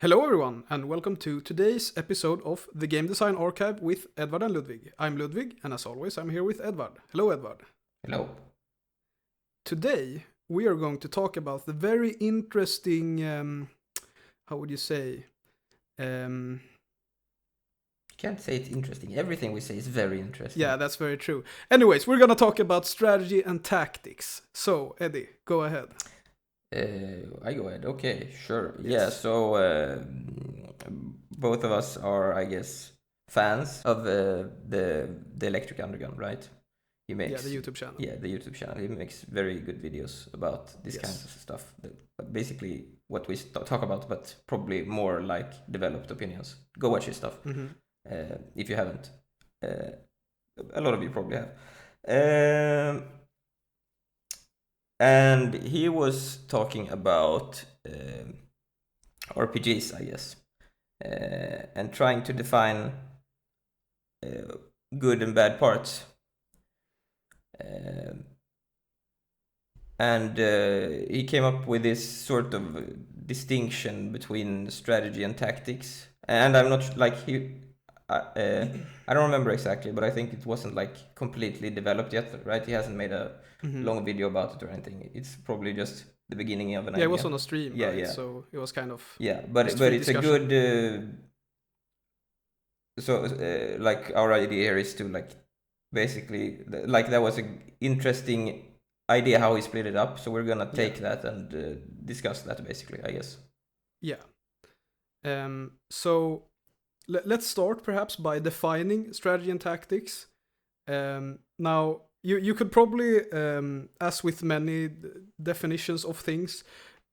Hello everyone, and welcome to today's episode of the Game Design Archive with Edvard and Ludwig. I'm Ludwig, and as always, I'm here with Edvard. Hello, Edvard. Hello. Today, we are going to talk about the very interesting, how would you say? You can't say it's interesting. Everything we say is very interesting. Yeah, that's very true. Anyways, we're gonna talk about strategy and tactics. So, Eddie, go ahead. I go ahead. Okay, sure. Yes. Yeah, so both of us are, I guess, fans of the Electric Underground, right? He makes the YouTube channel. Yeah, the YouTube channel. He makes very good videos about this Yes. kinds of stuff. Basically, what we talk about, but probably more like developed opinions. Go watch his stuff if you haven't. A lot of you probably have. And he was talking about RPGs, I guess, and trying to define good and bad parts. And he came up with this sort of distinction between strategy and tactics. And I'm not like I don't remember exactly, but I think it wasn't like completely developed yet, right? He hasn't made a long video about it or anything. It's probably just the beginning of an idea. Yeah, it was on a stream, Yeah, right? yeah. So it was kind of but just it's free a discussion. good. Like our idea here is to like basically like that was an interesting idea how he split it up. So we're gonna take that and discuss that basically, I guess. Yeah. So let's start perhaps by defining strategy and tactics. Now, you could probably, as with many definitions of things,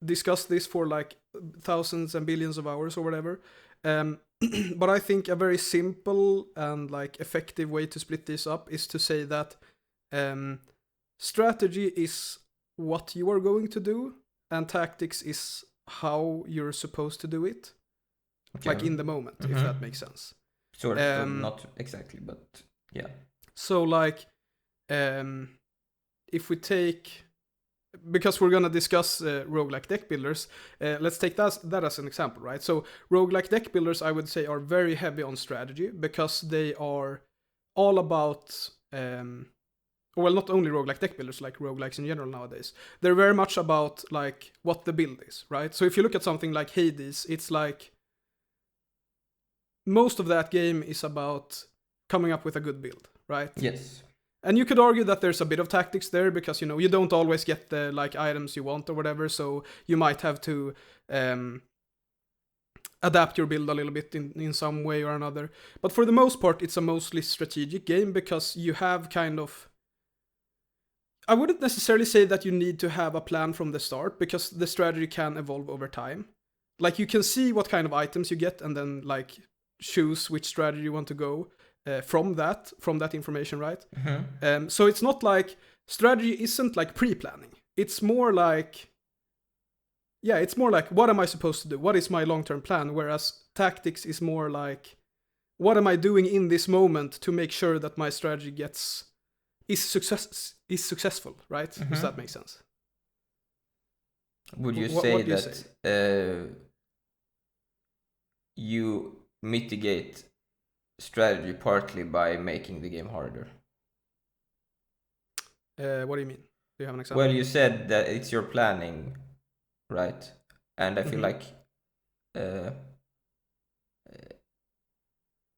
discuss this for like thousands and billions of hours or whatever. But I think a very simple and like effective way to split this up is to say that strategy is what you are going to do, and tactics is how you're supposed to do it. Okay. Like in the moment, if that makes sense. Sort of, not exactly, but yeah. So like, if we take, because we're gonna discuss roguelike deck builders, let's take that as an example, right? So roguelike deck builders, I would say, are very heavy on strategy because they are all about, well, not only roguelike deck builders, like roguelikes in general nowadays. They're very much about like what the build is, right? So if you look at something like Hades, it's like most of that game is about coming up with a good build, right? Yes. And you could argue that there's a bit of tactics there because, you know, you don't always get the like items you want or whatever, so you might have to adapt your build a little bit in some way or another. But for the most part, it's a mostly strategic game because you have kind of, I wouldn't necessarily say that you need to have a plan from the start because the strategy can evolve over time. Like you can see what kind of items you get and then like choose which strategy you want to go from that information, right? So it's not like strategy isn't like pre-planning. It's more like, yeah, it's more like what am I supposed to do? What is my long-term plan? Whereas tactics is more like what am I doing in this moment to make sure that my strategy is successful, right? Does that make sense? Would you What say do you that you mitigate strategy partly by making the game harder? What do you mean? Do you have an example? Well, you said that it's your planning, right? And I feel like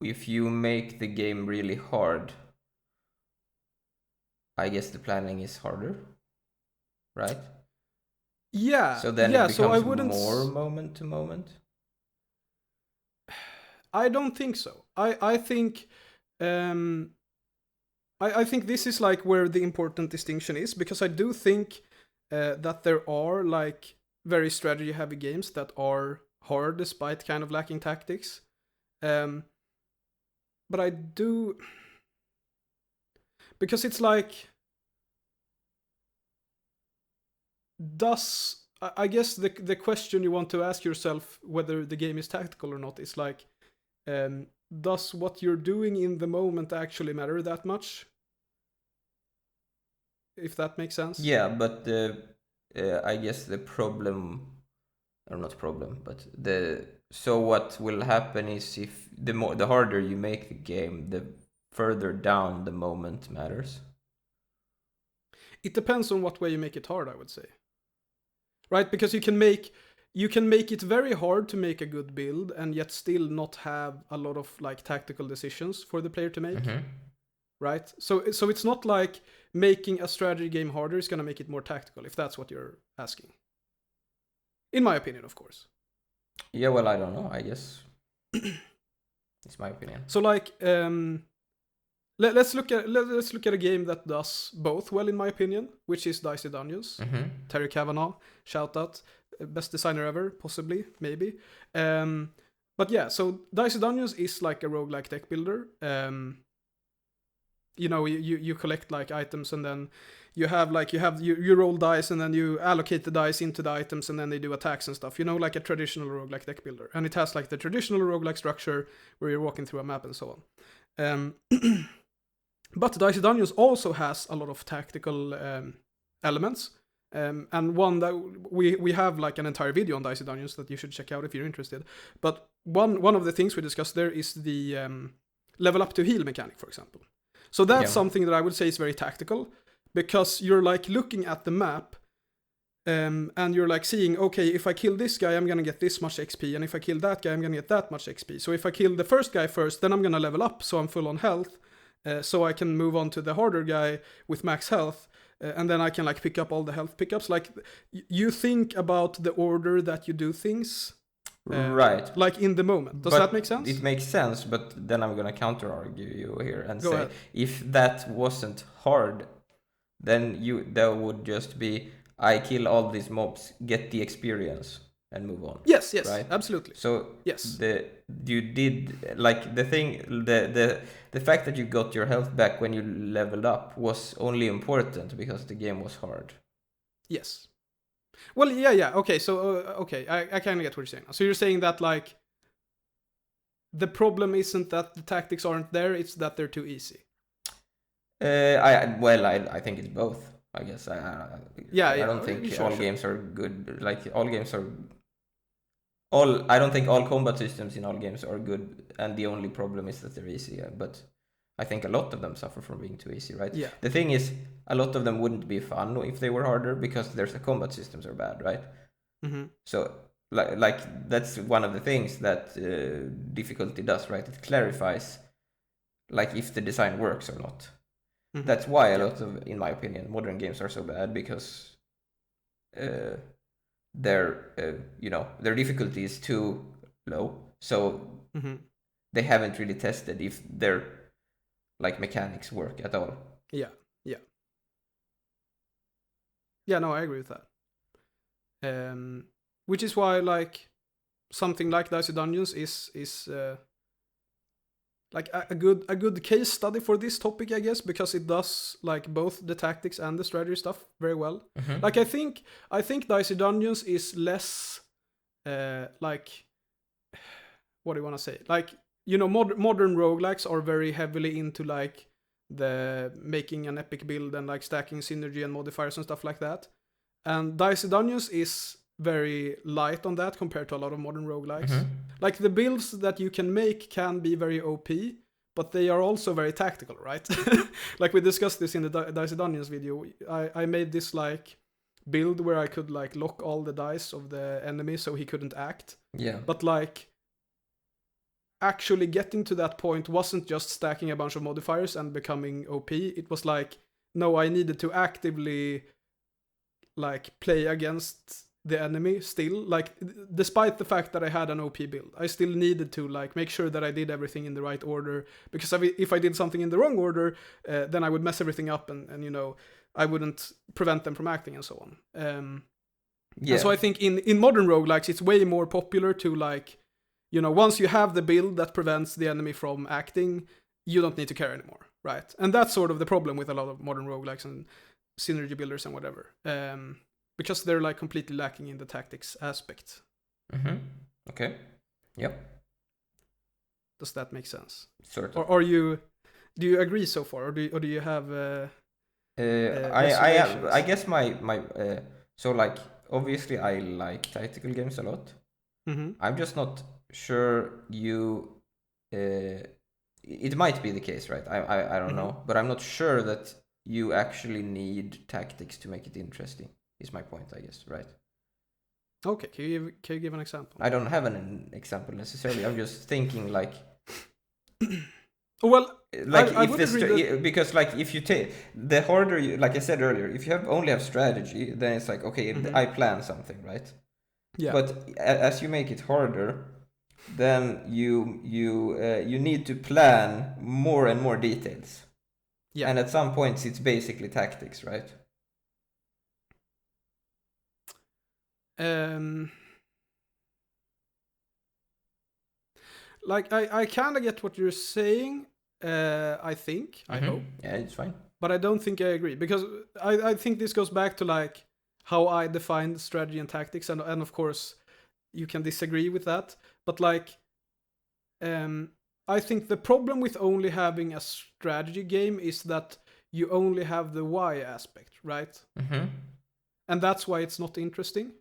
if you make the game really hard, I guess the planning is harder, right? Yeah. So then yeah, it becomes so I wouldn't more moment to moment. I don't think so. I think I think this is like where the important distinction is because I do think that there are like very strategy heavy games that are hard despite kind of lacking tactics. But I do, because it's like, does I guess the question you want to ask yourself whether the game is tactical or not is like, does what you're doing in the moment actually matter that much? If that makes sense. Yeah, but I guess the problem or not problem, but so what will happen is if the harder you make the game, the further down the moment matters. It depends on what way you make it hard, I would say. Right? Because you can make it very hard to make a good build and yet still not have a lot of like tactical decisions for the player to make. Mm-hmm. Right? So it's not like making a strategy game harder is going to make it more tactical, if that's what you're asking. In my opinion, of course. Yeah, well, I don't know. I guess it's my opinion. So like, let's look at a game that does both well, in my opinion, which is Dicey Dungeons. Mm-hmm. Terry Kavanagh, shout out, best designer ever, possibly, maybe. But yeah, so Dicey Dungeons is like a roguelike deck builder. You know, you collect like items, and then you roll dice, and then you allocate the dice into the items, and then they do attacks and stuff. You know, like a traditional roguelike deck builder, and it has like the traditional roguelike structure where you're walking through a map and so on. But Dicey Dungeons also has a lot of tactical elements, and one that we have like an entire video on Dicey Dungeons that you should check out if you're interested. But one of the things we discussed there is the level up to heal mechanic, for example. So that's something that I would say is very tactical, because you're like looking at the map, and you're like seeing, okay, if I kill this guy, I'm gonna get this much XP, and if I kill that guy, I'm gonna get that much XP. So if I kill the first guy first, then I'm gonna level up, so I'm full on health, so I can move on to the harder guy with max health, and then I can like pick up all the health pickups. Like you think about the order that you do things. Right. Like in the moment. Does that make sense? It makes sense, but then I'm gonna counter argue you here and Go say ahead. if that wasn't hard, then there would just be I kill all these mobs, get the experience, and move on. Yes, right? Absolutely. So yes, you did like the fact that you got your health back when you leveled up was only important because the game was hard. Yes. Well, yeah. Okay, so okay, I kind of get what you're saying. So you're saying that like the problem isn't that the tactics aren't there; it's that they're too easy. I think it's both. I guess I don't think all games are good. Like all games are. I don't think all combat systems in all games are good, and the only problem is that they're easy. But I think a lot of them suffer from being too easy, right? Yeah. The thing is, a lot of them wouldn't be fun if they were harder because their combat systems are bad, right? Mm-hmm. So, like that's one of the things that difficulty does, right? It clarifies, like if the design works or not. Mm-hmm. That's why a lot of, in my opinion, modern games are so bad because their difficulty is too low. So they haven't really tested if their like mechanics work at all. Yeah, no, I agree with that. Which is why like something like Dicey Dungeons is like a good case study for this topic, I guess, because it does like both the tactics and the strategy stuff very well. Mm-hmm. Like I think Dicey Dungeons is less like, what do you want to say? Like, you know, modern roguelikes are very heavily into like the making an epic build and like stacking synergy and modifiers and stuff like that. And Dicey Dungeons is very light on that compared to a lot of modern roguelikes. Mm-hmm. Like the builds that you can make can be very OP, but they are also very tactical, right? Like we discussed this in the Dicey Dungeons video. I made this like build where I could like lock all the dice of the enemy so he couldn't act. Yeah. But like actually getting to that point wasn't just stacking a bunch of modifiers and becoming OP. It was like, no, I needed to actively like play against the enemy still, like despite the fact that I had an OP build, I still needed to like make sure that I did everything in the right order, because if I did something in the wrong order, then I would mess everything up, and you know, I wouldn't prevent them from acting and so on. And so I think in modern roguelikes it's way more popular to like, you know, once you have the build that prevents the enemy from acting, you don't need to care anymore, right? And that's sort of the problem with a lot of modern roguelikes and synergy builders and whatever. Because they're like completely lacking in the tactics aspect. Mm-hmm. Okay. Yep. Does that make sense? Sort of. Or do you agree so far, or do you have? I guess my so like obviously I like tactical games a lot. Mm-hmm. I'm just not sure you. It might be the case, right? I don't know, but I'm not sure that you actually need tactics to make it interesting. Is my point, I guess, right? Okay, can you give an example? I don't have an example necessarily. I'm just thinking like. Well, like I if would agree that... because like if you take the harder you, like I said earlier, if you only have strategy, then it's like, okay, I plan something, right? Yeah. But as you make it harder, then you need to plan more and more details. Yeah. And at some points it's basically tactics, right? Like I kind of get what you're saying. I think, I hope. Yeah, it's fine. But I don't think I agree, because I think this goes back to like how I define strategy and tactics, and of course you can disagree with that. But like, I think the problem with only having a strategy game is that you only have the why aspect, right? And that's why it's not interesting.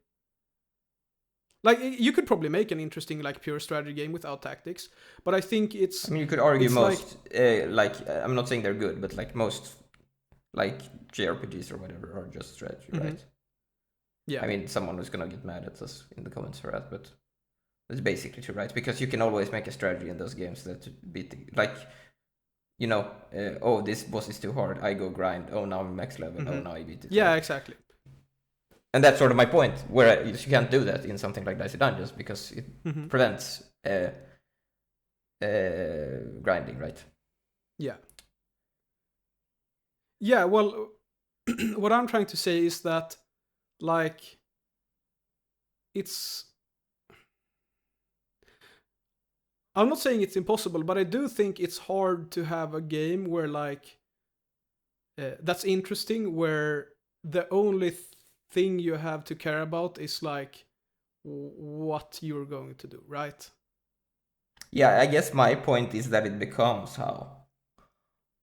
Like, you could probably make an interesting, like, pure strategy game without tactics, but I think it's... I mean, you could argue most, like, I'm not saying they're good, but like most, like, JRPGs or whatever are just strategy, right? Yeah. I mean, someone was gonna get mad at us in the comments for that, but it's basically true, right? Because you can always make a strategy in those games that beat, like, you know, oh, this boss is too hard, I go grind, oh, now I'm max level, oh, now I beat it. Yeah, right? exactly. And that's sort of my point, where you can't do that in something like Dicey Dungeons, because it prevents grinding, right? Yeah. Yeah, well, what I'm trying to say is that, like, it's... I'm not saying it's impossible, but I do think it's hard to have a game where, like, that's interesting, where the only thing you have to care about is, like, what you're going to do, right? Yeah, I guess my point is that it becomes how,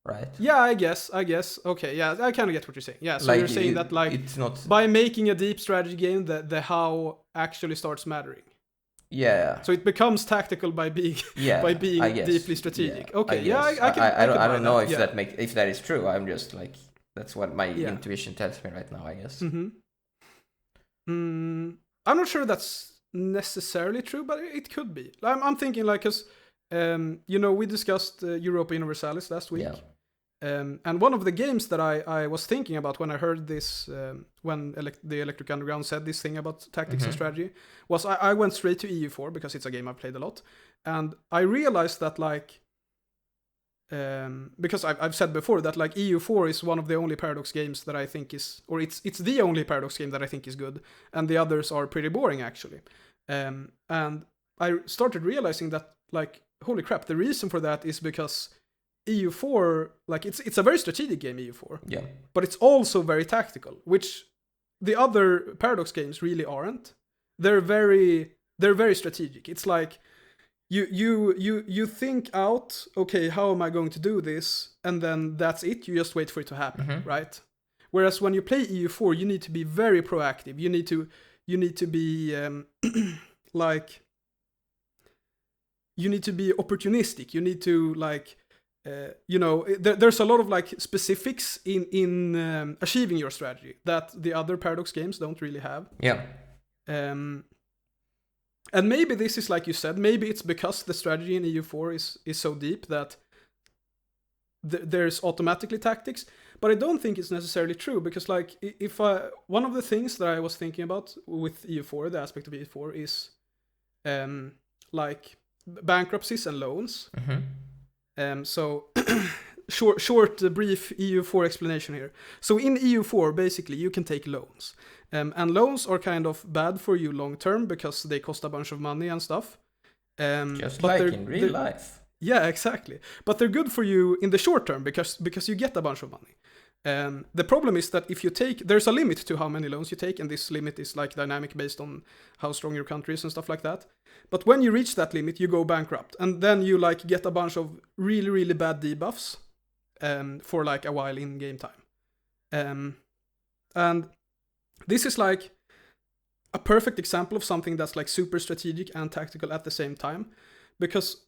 right? Yeah, I guess. Okay, yeah, I kind of get what you're saying. Yeah, so like, you're saying that, like, it's not... by making a deep strategy game, the how actually starts mattering. Yeah. So it becomes tactical by being deeply strategic. Yeah, Okay, I don't know if if that is true. I'm just like, that's what my intuition tells me right now, I guess. I'm not sure that's necessarily true, but it could be. I'm thinking, like, because you know, we discussed Europa Universalis last week. Yeah. And one of the games that I was thinking about when I heard this, when the Electric Underground said this thing about tactics and strategy, was I went straight to EU4, because it's a game I've played a lot. And I realized that, like, because I've said before that, like, EU4 is one of the only Paradox games that I think is, or it's the only Paradox game that I think is good, and the others are pretty boring, actually. And I started realizing that, like, holy crap, the reason for that is because EU4, like, it's a very strategic game, EU4. Yeah. But it's also very tactical, which the other Paradox games really aren't. They're very strategic. It's like you think out, okay, how am I going to do this? And then that's it. You just wait for it to happen, right? Whereas when you play EU4, you need to be very proactive. You need to be like, you need to be opportunistic. You need to, like, you know, there's a lot of, like, specifics in achieving your strategy that the other Paradox games don't really have. Yeah. And maybe this is, like you said, maybe it's because the strategy in EU4 is so deep that there's automatically tactics. But I don't think it's necessarily true, because, like, if one of the things that I was thinking about with EU4, the aspect of EU4, is like bankruptcies and loans. So short brief EU4 explanation here. So in EU4, basically, you can take loans. And loans are kind of bad for you long term, because they cost a bunch of money and stuff. Just like in real life. Yeah, exactly. But they're good for you in the short term, because you get a bunch of money. The problem is that if you take, there's a limit to how many loans you take, and this limit is, like, dynamic based on how strong your country is and stuff like that. But when you reach that limit, you go bankrupt, and then you, like, get a bunch of really, really bad debuffs for, like, a while in game time. And this is, like, a perfect example of something that's like super strategic and tactical at the same time. Because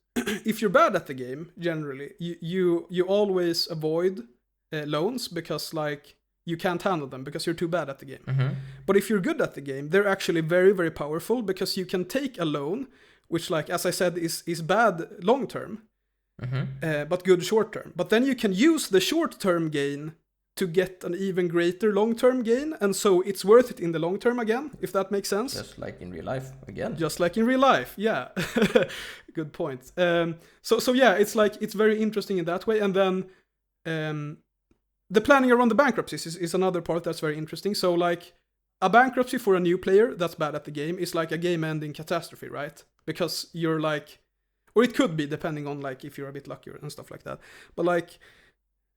if you're bad at the game, generally, you always avoid loans because like you can't handle them because you're too bad at the game. Mm-hmm. But if you're good at the game, they're actually very, very powerful because you can take a loan, which, like as I said, is bad long term, but good short term. But then you can use the short term gain to get an even greater long term gain, and so it's worth it in the long term again, if that makes sense. Just like in real life again. Just like in real life, yeah. Good point. So yeah, it's like it's very interesting in that way, and then the planning around the bankruptcies is another part that's very interesting. So like a bankruptcy for a new player that's bad at the game is like a game-ending catastrophe, right? Because you're like, or it could be depending on like if you're a bit luckier and stuff like that. But like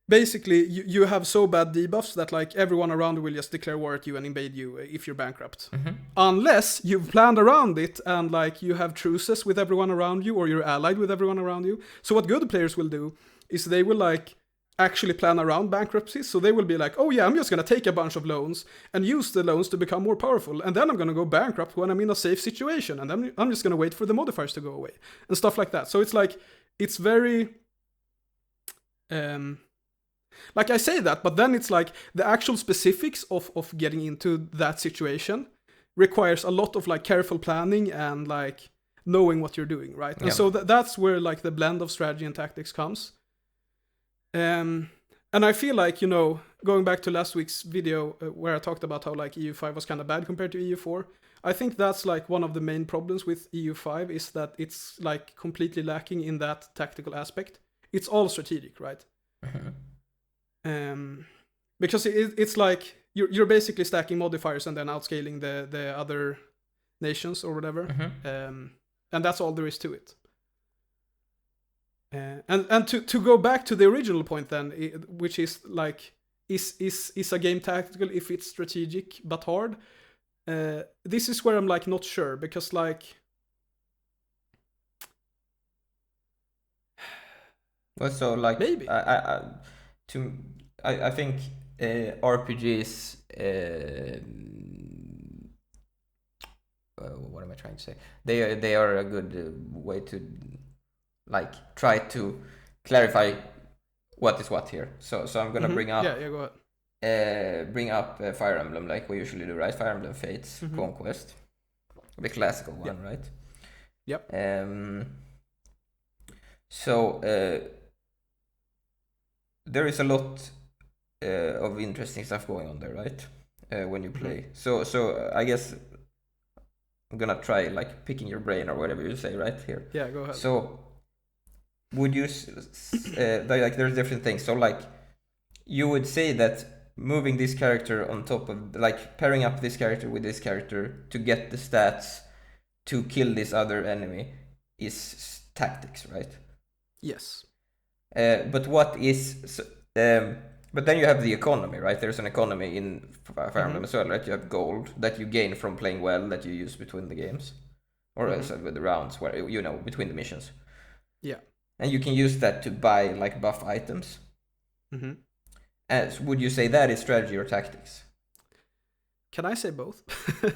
basically you have so bad debuffs that like everyone around will just declare war at you and invade you if you're bankrupt. Unless you've planned around it and like you have truces with everyone around you or you're allied with everyone around you. So what good players will do is they will like actually plan around bankruptcies. So they will be like, oh yeah, I'm just going to take a bunch of loans and use the loans to become more powerful. And then I'm going to go bankrupt when I'm in a safe situation. And then I'm just going to wait for the modifiers to go away and stuff like that. So it's like, it's very, like I say that, but then it's like the actual specifics of getting into that situation requires a lot of like careful planning and like knowing what you're doing, right? And so that's where like the blend of strategy and tactics comes. And I feel like, you know, going back to last week's video where I talked about how like EU5 was kind of bad compared to EU4, I think that's like one of the main problems with EU5 is that it's like completely lacking in that tactical aspect. It's all strategic, right? Because it's like you're basically stacking modifiers and then outscaling the other nations or whatever, and that's all there is to it. And to go back to the original point then, which is like is a game tactical if it's strategic but hard? This is where I'm like not sure, because like well, so like maybe I think RPGs. What am I trying to say? They are a good way to like try to clarify what is what here. So I'm gonna bring up go ahead. Bring up Fire Emblem like we usually do, right? Fire Emblem Fates Conquest, the classical one, right? Yep. So there is a lot of interesting stuff going on there, right? When you play. So I guess I'm gonna try like picking your brain or whatever you say right here. Yeah, go ahead. So would you like there's different things. So like you would say that moving this character on top of like pairing up this character with this character to get the stats to kill this other enemy is tactics, right? Yes. But what is but then you have the economy, right? There's an economy in Fire Emblem as well, right? You have gold that you gain from playing well that you use between the games, or with the rounds, where you know between the missions. Yeah. And you can use that to buy like buff items. As would you say that is strategy or tactics? Can I say both?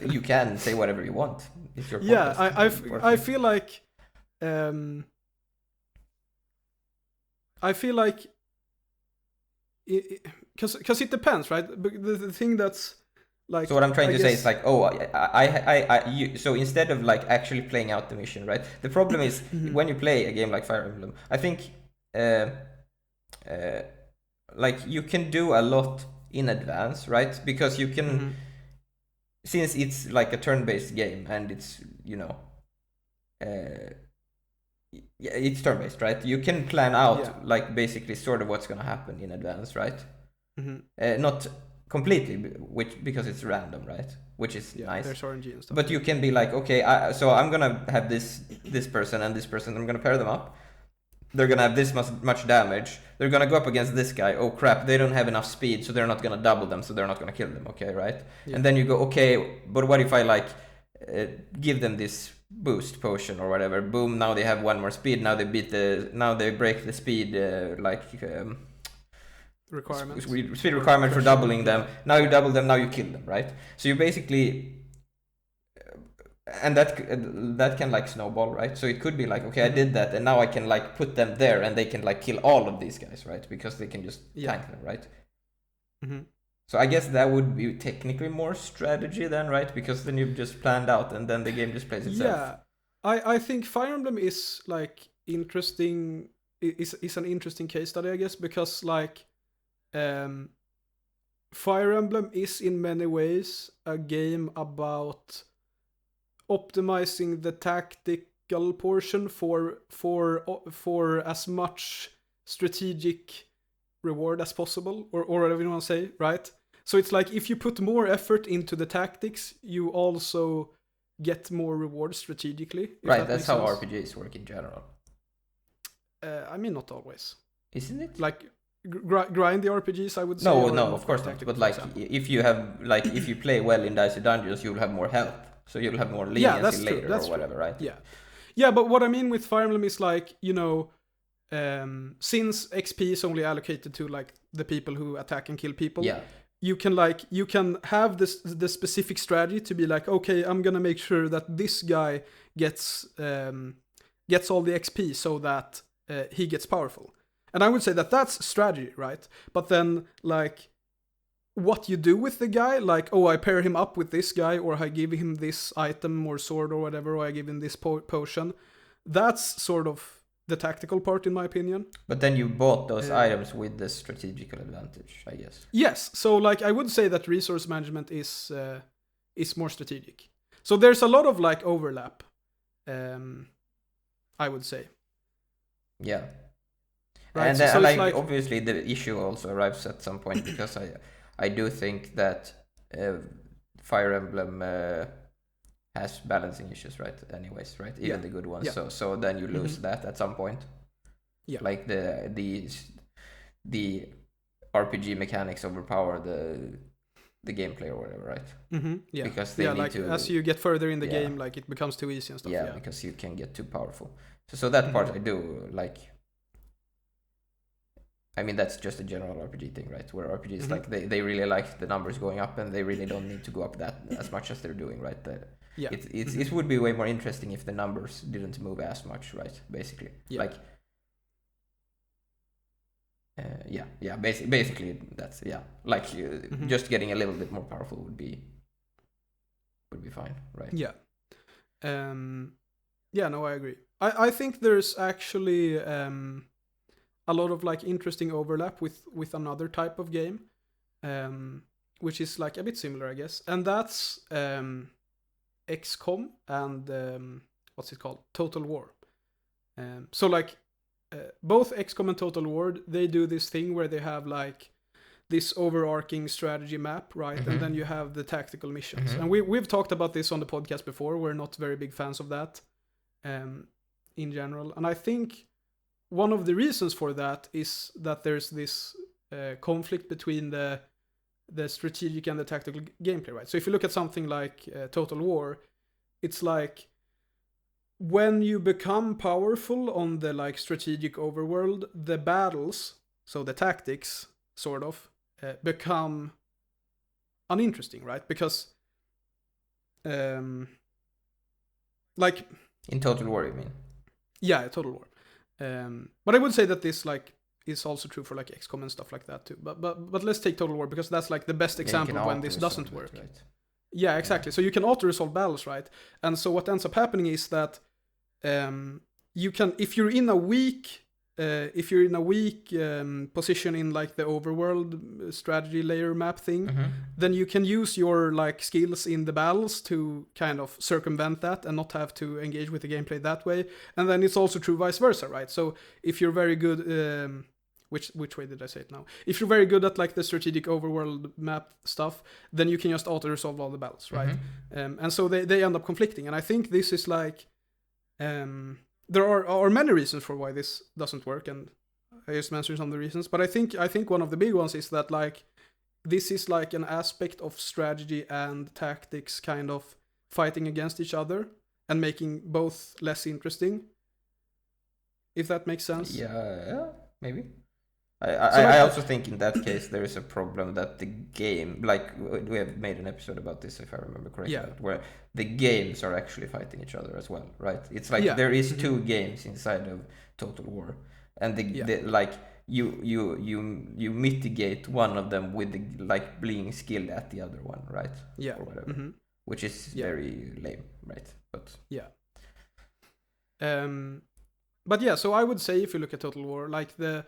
You can say whatever you want. It's your podcast. I feel like because it depends, right? The thing that's like. So what I'm trying to say is like, oh, so instead of like actually playing out the mission, right? The problem is when you play a game like Fire Emblem, I think, like you can do a lot in advance, right? Because you can, since it's like a turn-based game and it's it's turn-based, right? You can plan out like basically sort of what's gonna happen in advance, right? Not completely, because it's random, right? Which is nice. There's RNG and stuff. But you can be like, okay, so I'm gonna have this person and this person. I'm gonna pair them up. They're gonna have this much damage. They're gonna go up against this guy. Oh crap! They don't have enough speed, so they're not gonna double them. So they're not gonna kill them. Okay, right? Yeah. And then you go, okay, but what if I like give them this boost potion or whatever? Boom! Now they have one more speed. Now they break the speed requirement. Speed requirement for doubling them. Now you double them. Now you kill them. Right? So you basically and that can like snowball, right? So it could be like, okay, I did that, and now I can like put them there, and they can like kill all of these guys, right? Because they can just tank them, right? So I guess that would be technically more strategy then, right? Because then you've just planned out, and then the game just plays itself. Yeah, I think Fire Emblem is like interesting. Is an interesting case study, I guess, because like Fire Emblem is in many ways a game about optimizing the tactical portion for as much strategic reward as possible, or whatever you want to say, right? So it's like if you put more effort into the tactics, you also get more reward strategically. Right, that's how RPGs work in general. I mean, not always. Isn't it? Like grind the RPGs, I would say. No, of course not. But like, if you have like, if you play well in Dicey Dungeons, you'll have more health, so you'll have more leniency later or whatever, right? Yeah. But what I mean with Fire Emblem is like, since XP is only allocated to like the people who attack and kill people. Yeah. You can have the specific strategy to be like, okay, I'm gonna make sure that this guy gets all the XP so that he gets powerful. And I would say that that's strategy, right? But then like what you do with the guy, like, oh, I pair him up with this guy, or I give him this item or sword or whatever, or I give him this potion. That's sort of the tactical part, in my opinion. But then you bought those items with the strategical advantage, I guess. Yes, so like I would say that resource management is more strategic. So there's a lot of like overlap, I would say. Yeah. Right, and so like obviously the issue also arrives at some point, because I do think that Fire Emblem has balancing issues, right? Anyways, right? Even the good ones. Yeah. So then you lose that at some point. Yeah. Like the RPG mechanics overpower the gameplay or whatever, right? Yeah. Because they need to, as you get further in the game, like it becomes too easy and stuff. Yeah, because you can get too powerful. So that part I do like. I mean, that's just a general RPG thing, right? Where RPGs like they really like the numbers going up, and they really don't need to go up that as much as they're doing, right? It would be way more interesting if the numbers didn't move as much, right? Basically, like basically that's like just getting a little bit more powerful would be fine, right? No, I agree. I think there's actually a lot of like interesting overlap with another type of game, which is like a bit similar, I guess, and that's XCOM and what's it called, Total War. So like both XCOM and Total War, they do this thing where they have like this overarching strategy map, right? And then you have the tactical missions. And we've talked about this on the podcast before. We're not very big fans of that in general, and I think one of the reasons for that is that there's this conflict between the strategic and the tactical gameplay, right? So if you look at something like Total War, it's like when you become powerful on the like strategic overworld, the battles, so the tactics sort of become uninteresting, right? Because like in Total War, you mean? Yeah, Total War. But I would say that this like is also true for like XCOM and stuff like that too. But let's take Total War, because that's like the best example when this doesn't work. Right? Yeah, exactly. So you can auto-resolve battles, right? And so what ends up happening is that you can, if you're in a weak position in like the overworld strategy layer map thing, then you can use your like skills in the battles to kind of circumvent that and not have to engage with the gameplay that way. And then it's also true vice versa, right? So if you're very good, which way did I say it now? If you're very good at like the strategic overworld map stuff, then you can just auto resolve all the battles, right? And so they end up conflicting. And I think this is like there are many reasons for why this doesn't work, and I just mentioned some of the reasons. But I think one of the big ones is that like this is like an aspect of strategy and tactics kind of fighting against each other and making both less interesting. If that makes sense. Yeah, maybe. I also think in that case there is a problem that the game, like we have made an episode about this if I remember correctly, where the games are actually fighting each other as well, right? It's like there is two games inside of Total War, and the like you mitigate one of them with the like being skilled at the other one, right? Yeah. Or whatever, which is very lame, right? But but yeah, so I would say if you look at Total War, like the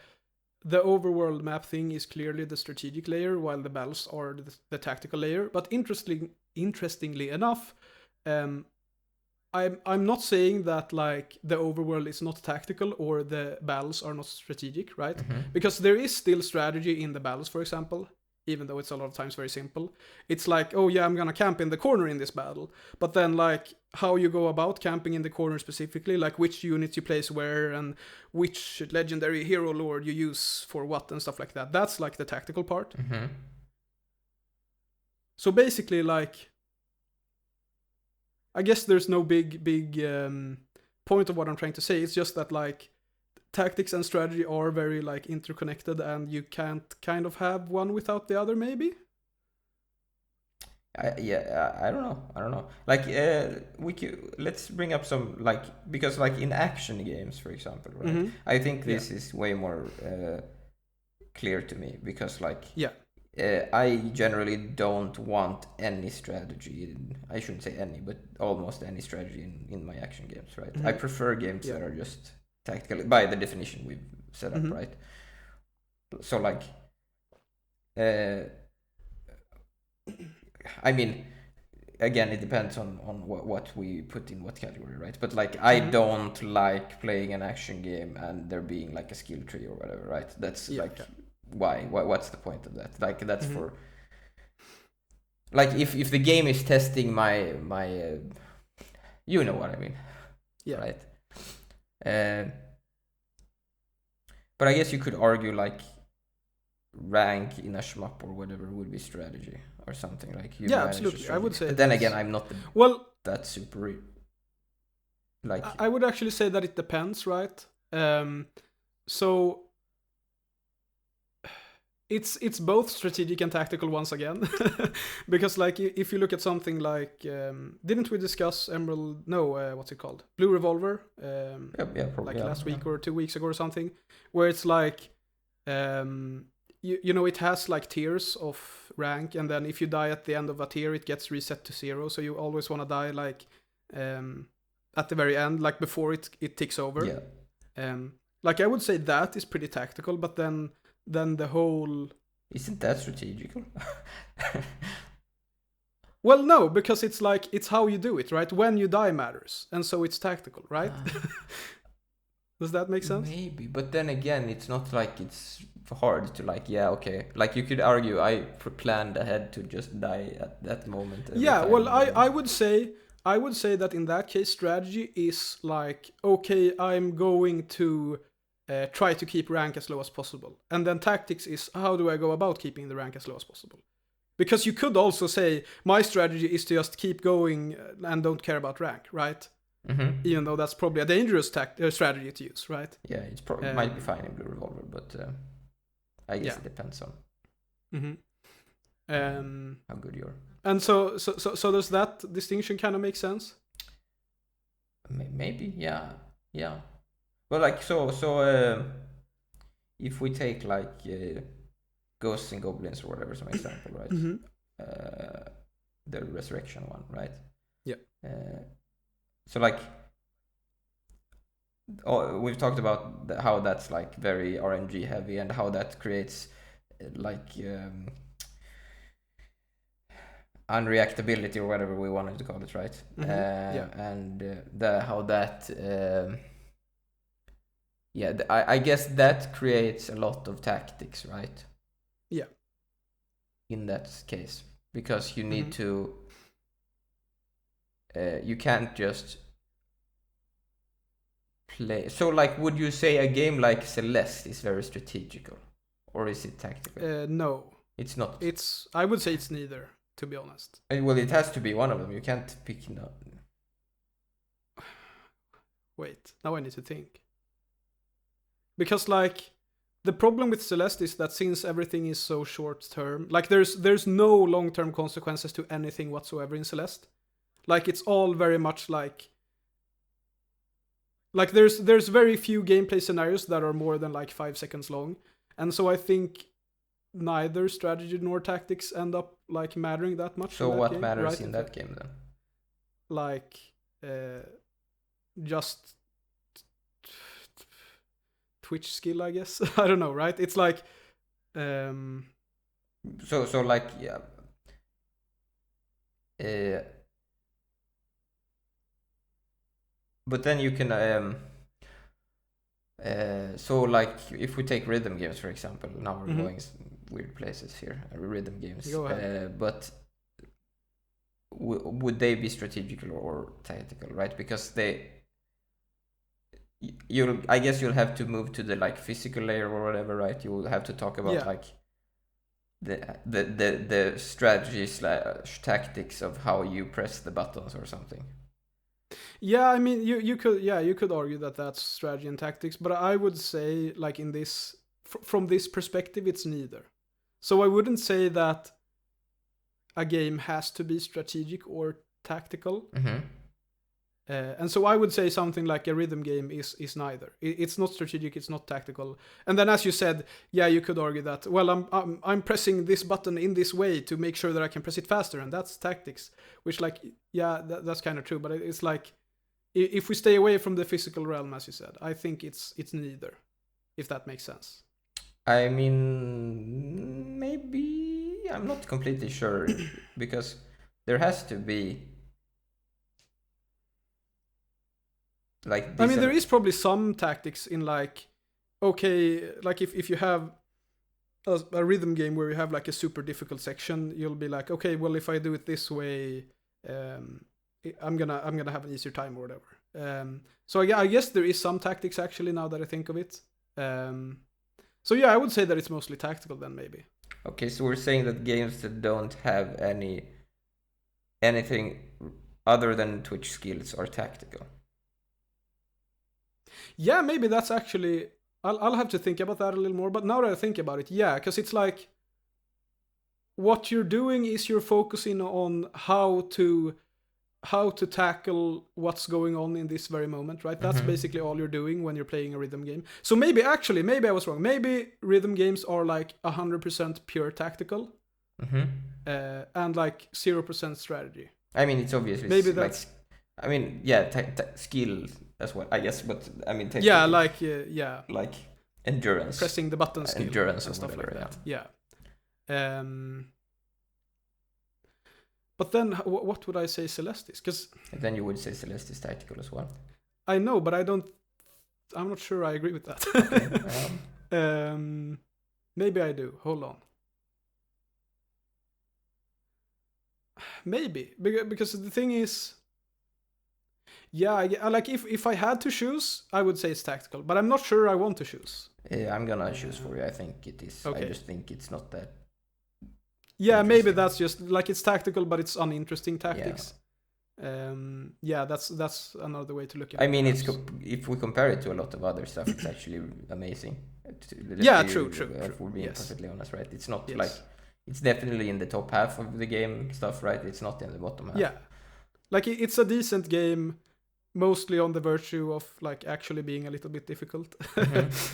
overworld map thing is clearly the strategic layer, while the battles are the tactical layer. But interestingly enough, I'm not saying that like the overworld is not tactical or the battles are not strategic, right? Because there is still strategy in the battles, for example, even though it's a lot of times very simple. It's like, oh yeah, I'm gonna camp in the corner in this battle. But then like how you go about camping in the corner specifically, like which units you place where and which legendary hero lord you use for what and stuff like that. That's like the tactical part. So basically like, I guess there's no big point of what I'm trying to say. It's just that like tactics and strategy are very like interconnected, and you can't kind of have one without the other, maybe. I don't know. Like let's bring up some, like, because like in action games, for example, right? I think this is way more clear to me, because like I generally don't want any strategy I shouldn't say any, but almost any strategy in my action games, right? I prefer games that are just tactical by the definition we've set up, right? So like I mean, again, it depends on what we put in what category, right? But like I don't like playing an action game and there being like a skill tree or whatever, right? That's why what's the point of that? Like that's for like if the game is testing my you know what I mean, right? But I guess you could argue like rank in a shmup or whatever would be strategy or something, like you absolutely, I would say. But then again, I'm not that super like I would actually say that it depends, right? So it's both strategic and tactical once again. Because like if you look at something like didn't we discuss what's it called, Blue Revolver, probably, like last week or 2 weeks ago or something, where it's like you know, it has like tiers of rank, and then if you die at the end of a tier, it gets reset to 0. So you always want to die like at the very end, like before it ticks over. Like I would say that is pretty tactical, but then the whole... Isn't that strategical? Well, no, because it's like, it's how you do it, right? When you die matters, and so it's tactical, right? Does that make sense? Maybe, but then again, it's not like it's hard to like, like you could argue I planned ahead to just die at that moment. Well, I would say that in that case, strategy is like, okay, I'm going to try to keep rank as low as possible. And then tactics is, how do I go about keeping the rank as low as possible? Because you could also say, my strategy is to just keep going and don't care about rank, right? Even though that's probably a dangerous strategy to use, right? Yeah, it's probably might be fine in Blue Revolver, but I guess it depends on how good you are. And so does that distinction kind of make sense? Maybe, yeah. Well, like so if we take like Ghosts and Goblins or whatever as an example, right? The Resurrection one, right? Yeah. So like, we've talked about how that's like very RNG heavy and how that creates like unreactability or whatever we wanted to call it, right? And how that I guess that creates a lot of tactics, right? Yeah. In that case, because you need to you can't just play. So like, would you say a game like Celeste is very strategical, or is it tactical? No, it's not. I would say it's neither, to be honest. Well, it has to be one of them. You can't pick no. Wait, now I need to think. Because like the problem with Celeste is that since everything is so short term, like there's no long term consequences to anything whatsoever in Celeste. Like it's all very much like there's very few gameplay scenarios that are more than like 5 seconds long, and so I think neither strategy nor tactics end up like mattering that much. So what game, matters right? in that game then? Like just Twitch skill, I guess. I don't know, right? It's like so like yeah. But then you can so like if we take rhythm games for example, now we're going weird places here. Rhythm games. Go ahead. But would they be strategical or tactical, right? Because I guess you'll have to move to the like physical layer or whatever, right? You will have to talk about like the strategy / tactics of how you press the buttons or something. Yeah, I mean, you could argue that that's strategy and tactics, but I would say, like in this, from this perspective, it's neither. So I wouldn't say that a game has to be strategic or tactical. And so I would say something like a rhythm game is neither. It's not strategic, it's not tactical. And then, as you said, yeah, you could argue that, well, I'm pressing this button in this way to make sure that I can press it faster, and that's tactics. Which, like, yeah, that's kind of true. But it's like, if we stay away from the physical realm, as you said, I think it's neither, if that makes sense. I mean, maybe I'm not completely sure because there has to be. Like I mean, there is probably some tactics in like, okay, like if you have a rhythm game where you have like a super difficult section, you'll be like, okay, well, if I do it this way, I'm gonna have an easier time or whatever. So yeah, I guess there is some tactics actually, now that I think of it. So yeah, I would say that it's mostly tactical then, maybe. Okay, so we're saying that games that don't have anything other than Twitch skills are tactical. Yeah, maybe that's actually. I'll have to think about that a little more. But now that I think about it, yeah, because it's like what you're doing is you're focusing on how to tackle what's going on in this very moment, right? That's basically all you're doing when you're playing a rhythm game. So maybe I was wrong. Maybe rhythm games are like 100% pure tactical, and like 0% strategy. I mean, it's obviously maybe that's. Like, I mean, yeah, skill as well, I guess. But I mean, yeah, like like endurance, pressing the button, skill, endurance, and stuff whatever, like that. Yeah. But then, what would I say Celeste is? Because then you would say Celeste is tactical as well. I know, but I'm not sure I agree with that. Okay, maybe I do. Hold on. Maybe because the thing is, yeah, I like if I had to choose, I would say it's tactical, but I'm not sure I want to choose. I'm gonna choose for you. I think it is. Okay. I just think it's not that. Yeah, maybe that's just like it's tactical, but it's uninteresting tactics. Yeah, that's another way to look at it. I mean, if we compare it to a lot of other stuff, it's actually amazing. Yeah, true. If we're being perfectly honest, right? It's not like it's definitely in the top half of the game stuff, right? It's not in the bottom half. Yeah, like it's a decent game, mostly on the virtue of like actually being a little bit difficult.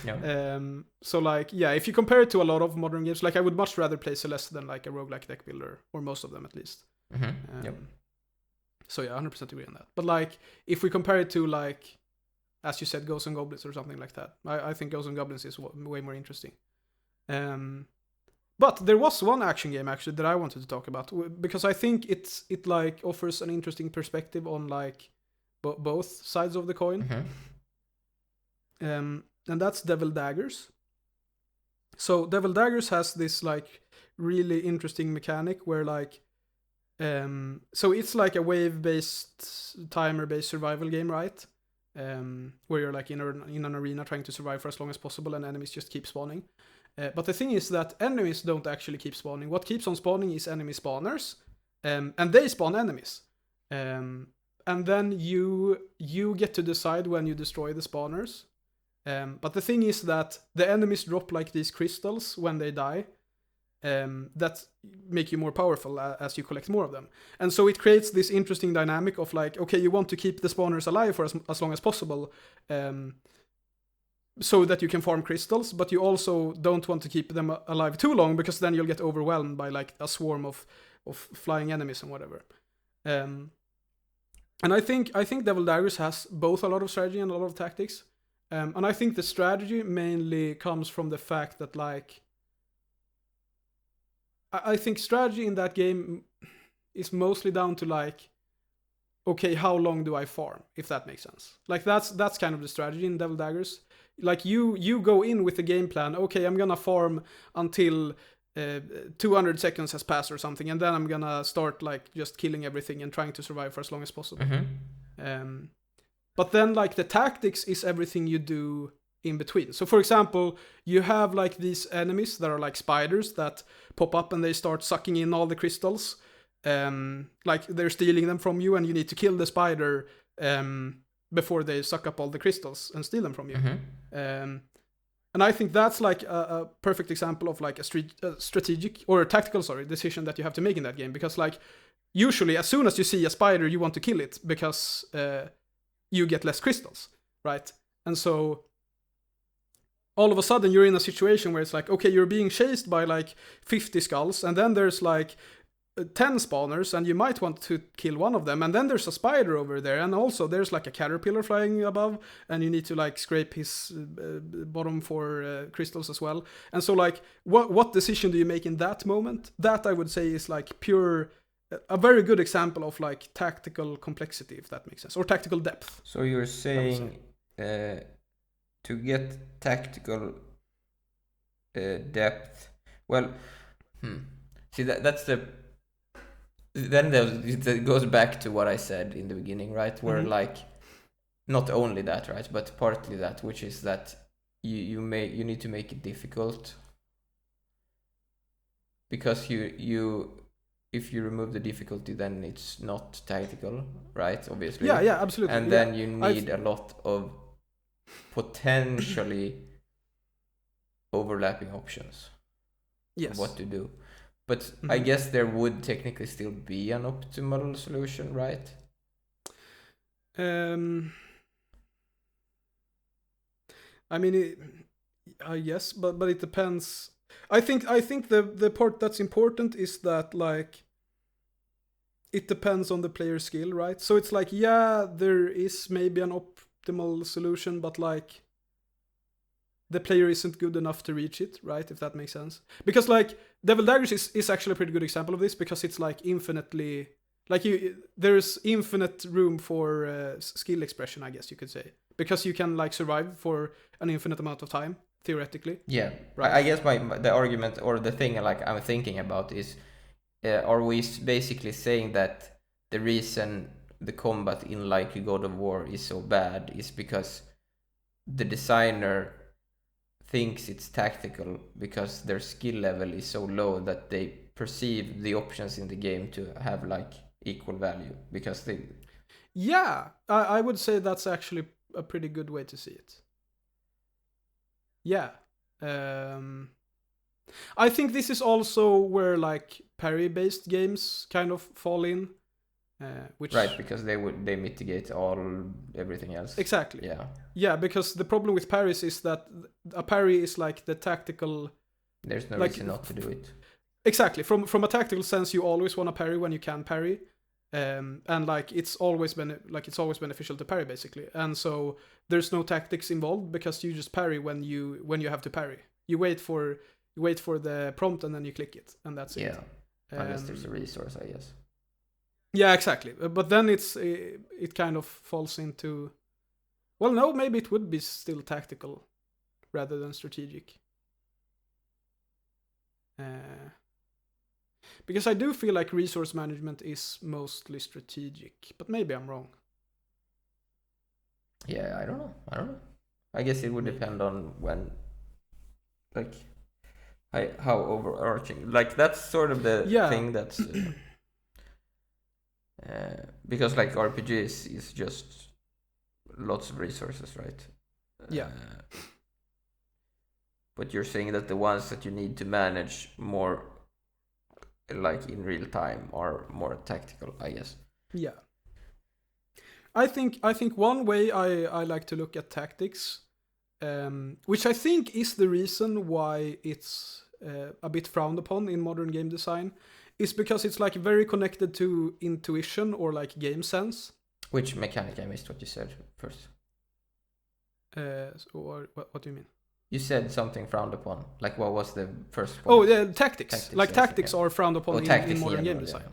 Yeah. So like, yeah, if you compare it to a lot of modern games, like I would much rather play Celeste than like a roguelike deck builder, or most of them at least. Yep. So yeah, 100% agree on that. But like, if we compare it to like, as you said, Ghosts and Goblins or something like that, I think Ghosts and Goblins is way more interesting. But there was one action game actually that I wanted to talk about, because I think it like offers an interesting perspective on like both sides of the coin. And that's Devil Daggers. So Devil Daggers has this like really interesting mechanic where like so it's like a wave-based, timer-based survival game, right? Where you're like in an arena trying to survive for as long as possible, and enemies just keep spawning. But the thing is that enemies don't actually keep spawning. What keeps on spawning is enemy spawners, and they spawn enemies. And then you get to decide when you destroy the spawners. But the thing is that the enemies drop like these crystals when they die, that make you more powerful as you collect more of them. And so it creates this interesting dynamic of like, okay, you want to keep the spawners alive for as long as possible, so that you can farm crystals, but you also don't want to keep them alive too long, because then you'll get overwhelmed by like a swarm of flying enemies and whatever. And I think Devil Daggers has both a lot of strategy and a lot of tactics. And I think the strategy mainly comes from the fact that, like, I think strategy in that game is mostly down to like, okay, how long do I farm, if that makes sense. Like that's kind of the strategy in Devil Daggers. Like you go in with the game plan, okay, I'm gonna farm until 200 seconds has passed or something, and then I'm gonna start like just killing everything and trying to survive for as long as possible. But then like the tactics is everything you do in between. So for example, you have like these enemies that are like spiders that pop up and they start sucking in all the crystals. Like they're stealing them from you, and you need to kill the spider before they suck up all the crystals and steal them from you. And I think that's like a perfect example of like a strategic or a tactical, decision that you have to make in that game. Because like usually as soon as you see a spider, you want to kill it because you get less crystals, right? And so all of a sudden you're in a situation where it's like, okay, you're being chased by like 50 skulls, and then there's like 10 spawners, and you might want to kill one of them, and then there's a spider over there, and also there's like a caterpillar flying above, and you need to like scrape his bottom for crystals as well. And so like what decision do you make in that moment? That I would say is like a very good example of like tactical complexity, if that makes sense, or tactical depth. So you're saying to get tactical depth, well, see that's the then it goes back to what I said in the beginning, right? Where like not only that, right, but partly that, which is that you need to make it difficult, because you if you remove the difficulty, then it's not tactical, right? Obviously. Yeah, absolutely. And then you need a lot of potentially overlapping options. Yes. Of what to do. But I guess there would technically still be an optimal solution, right? I mean, yes, but it depends. I think the part that's important is that like it depends on the player's skill, right? So it's like, yeah, there is maybe an optimal solution, but like the player isn't good enough to reach it, right? If that makes sense. Because like Devil Daggers is actually a pretty good example of this, because it's like infinitely, like there's infinite room for skill expression, I guess you could say, because you can like survive for an infinite amount of time theoretically. Yeah, right. I guess the argument or the thing like I'm thinking about is, are we basically saying that the reason the combat in like God of War is so bad is because the designer thinks it's tactical because their skill level is so low that they perceive the options in the game to have like equal value, because they... Yeah, I would say that's actually a pretty good way to see it. Yeah. I think this is also where like parry-based games kind of fall in, which... Right, because they mitigate everything else. Exactly. Yeah, because the problem with parries is that a parry is like the tactical... There's no reason not to do it. Exactly. From a tactical sense, you always want to parry when you can parry. And like it's always beneficial to parry basically, and so there's no tactics involved because you just parry when you have to parry. You wait for the prompt and then you click it, and that's it. Yeah, unless there's a resource, I guess. Yeah, exactly. But then it kind of falls into, well, no, maybe it would be still tactical rather than strategic. Because I do feel like resource management is mostly strategic, but maybe I'm wrong. Yeah, I don't know. I guess it would depend on when, like, how overarching. Like, that's sort of the thing that's... because, like, RPG is just lots of resources, right? Yeah. But you're saying that the ones that you need to manage more, like in real time, are more tactical, I guess. Yeah. I think one way I like to look at tactics, which I think is the reason why it's a bit frowned upon in modern game design, is because it's like very connected to intuition or like game sense. Which mechanic? I missed what you said first. Or what do you mean? You said something frowned upon. Like, what was the first point? Oh, yeah, tactics. Like tactics are frowned upon in modern game design.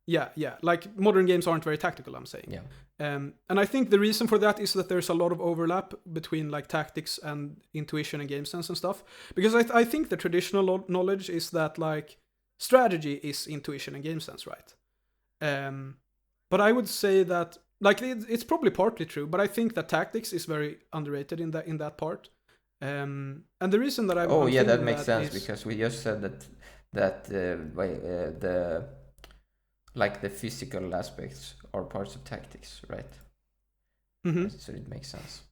Yeah. Like modern games aren't very tactical, I'm saying. Yeah. And I think the reason for that is that there's a lot of overlap between like tactics and intuition and game sense and stuff. Because I think the traditional knowledge is that like strategy is intuition and game sense, right? But I would say that like it's probably partly true, but I think that tactics is very underrated in that part. And the reason that I'm yeah, that makes that sense because we just said that the like the physical aspects are parts of tactics, right? Mm-hmm. So it makes sense.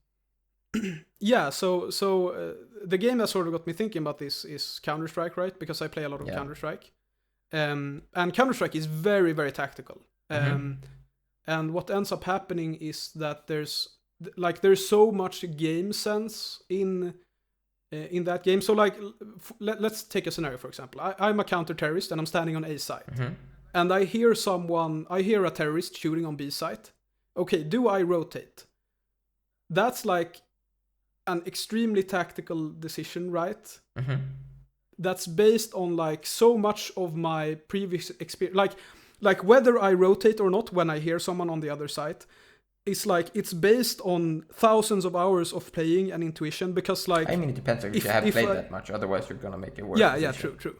Yeah, so the game that sort of got me thinking about this is Counter-Strike, right? Because I play a lot of Counter-Strike. And Counter-Strike is very, very tactical. And what ends up happening is that there's so much game sense in that game. So like, let's take a scenario, for example. I'm a counter-terrorist and I'm standing on A site. Mm-hmm. And I hear a terrorist shooting on B site. Okay, do I rotate? That's like an extremely tactical decision, right? Mm-hmm. That's based on like so much of my previous experience. Like whether I rotate or not when I hear someone on the other side, it's based on thousands of hours of playing and intuition. Because like, I mean, it depends if you have played that much. Otherwise, you're gonna make it worse. Yeah, true.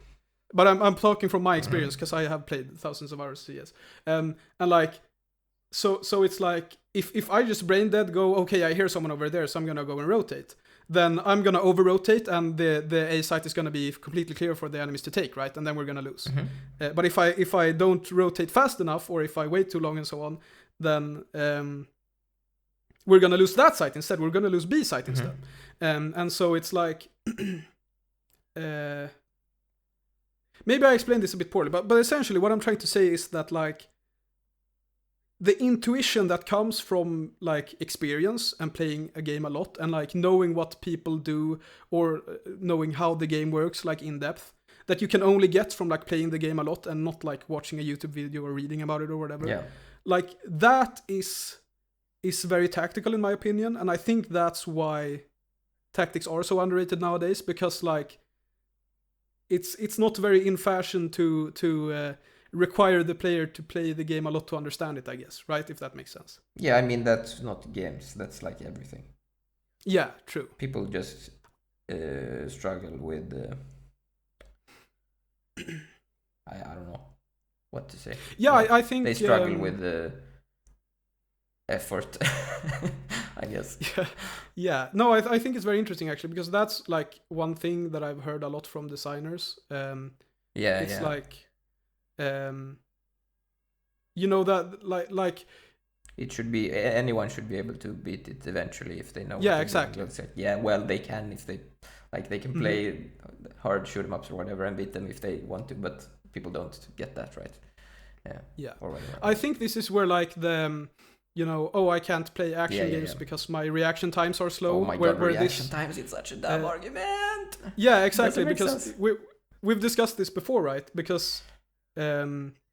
But I'm talking from my experience because I have played thousands of hours CS. And like, so it's like if I just brain dead go, okay, I hear someone over there, so I'm gonna go and rotate. Then I'm gonna over rotate, and the A site is gonna be completely clear for the enemies to take, right? And then we're gonna lose. Mm-hmm. But if I don't rotate fast enough, or if I wait too long and so on, then we're gonna lose that site instead. We're gonna lose B site instead. And so it's like. Maybe I explained this a bit poorly, but essentially what I'm trying to say is that like the intuition that comes from like experience and playing a game a lot and like knowing what people do or knowing how the game works like in depth, that you can only get from like playing the game a lot and not like watching a YouTube video or reading about it or whatever. Yeah. Like that is very tactical in my opinion, and I think that's why tactics are so underrated nowadays, because like it's not very in fashion to require the player to play the game a lot to understand it, I guess, right? If that makes sense. Yeah, I mean, that's not games. That's like everything. Yeah, true. People just struggle with... I don't know what to say. Yeah, I think... They struggle with effort, I guess. Yeah. No, I think it's very interesting, actually, because that's like one thing that I've heard a lot from designers. It's like... you know that like it should be, anyone should be able to beat it eventually if they know. Yeah, exactly. Yeah, well, they can if they like, they can play hard shoot 'em ups or whatever and beat them if they want to, but people don't get that, right? Yeah. Or whatever. I think this is where like the I can't play action games because my reaction times are slow. Oh my god, reaction times, it's such a dumb argument. Yeah, exactly, because we've discussed this before, right? Because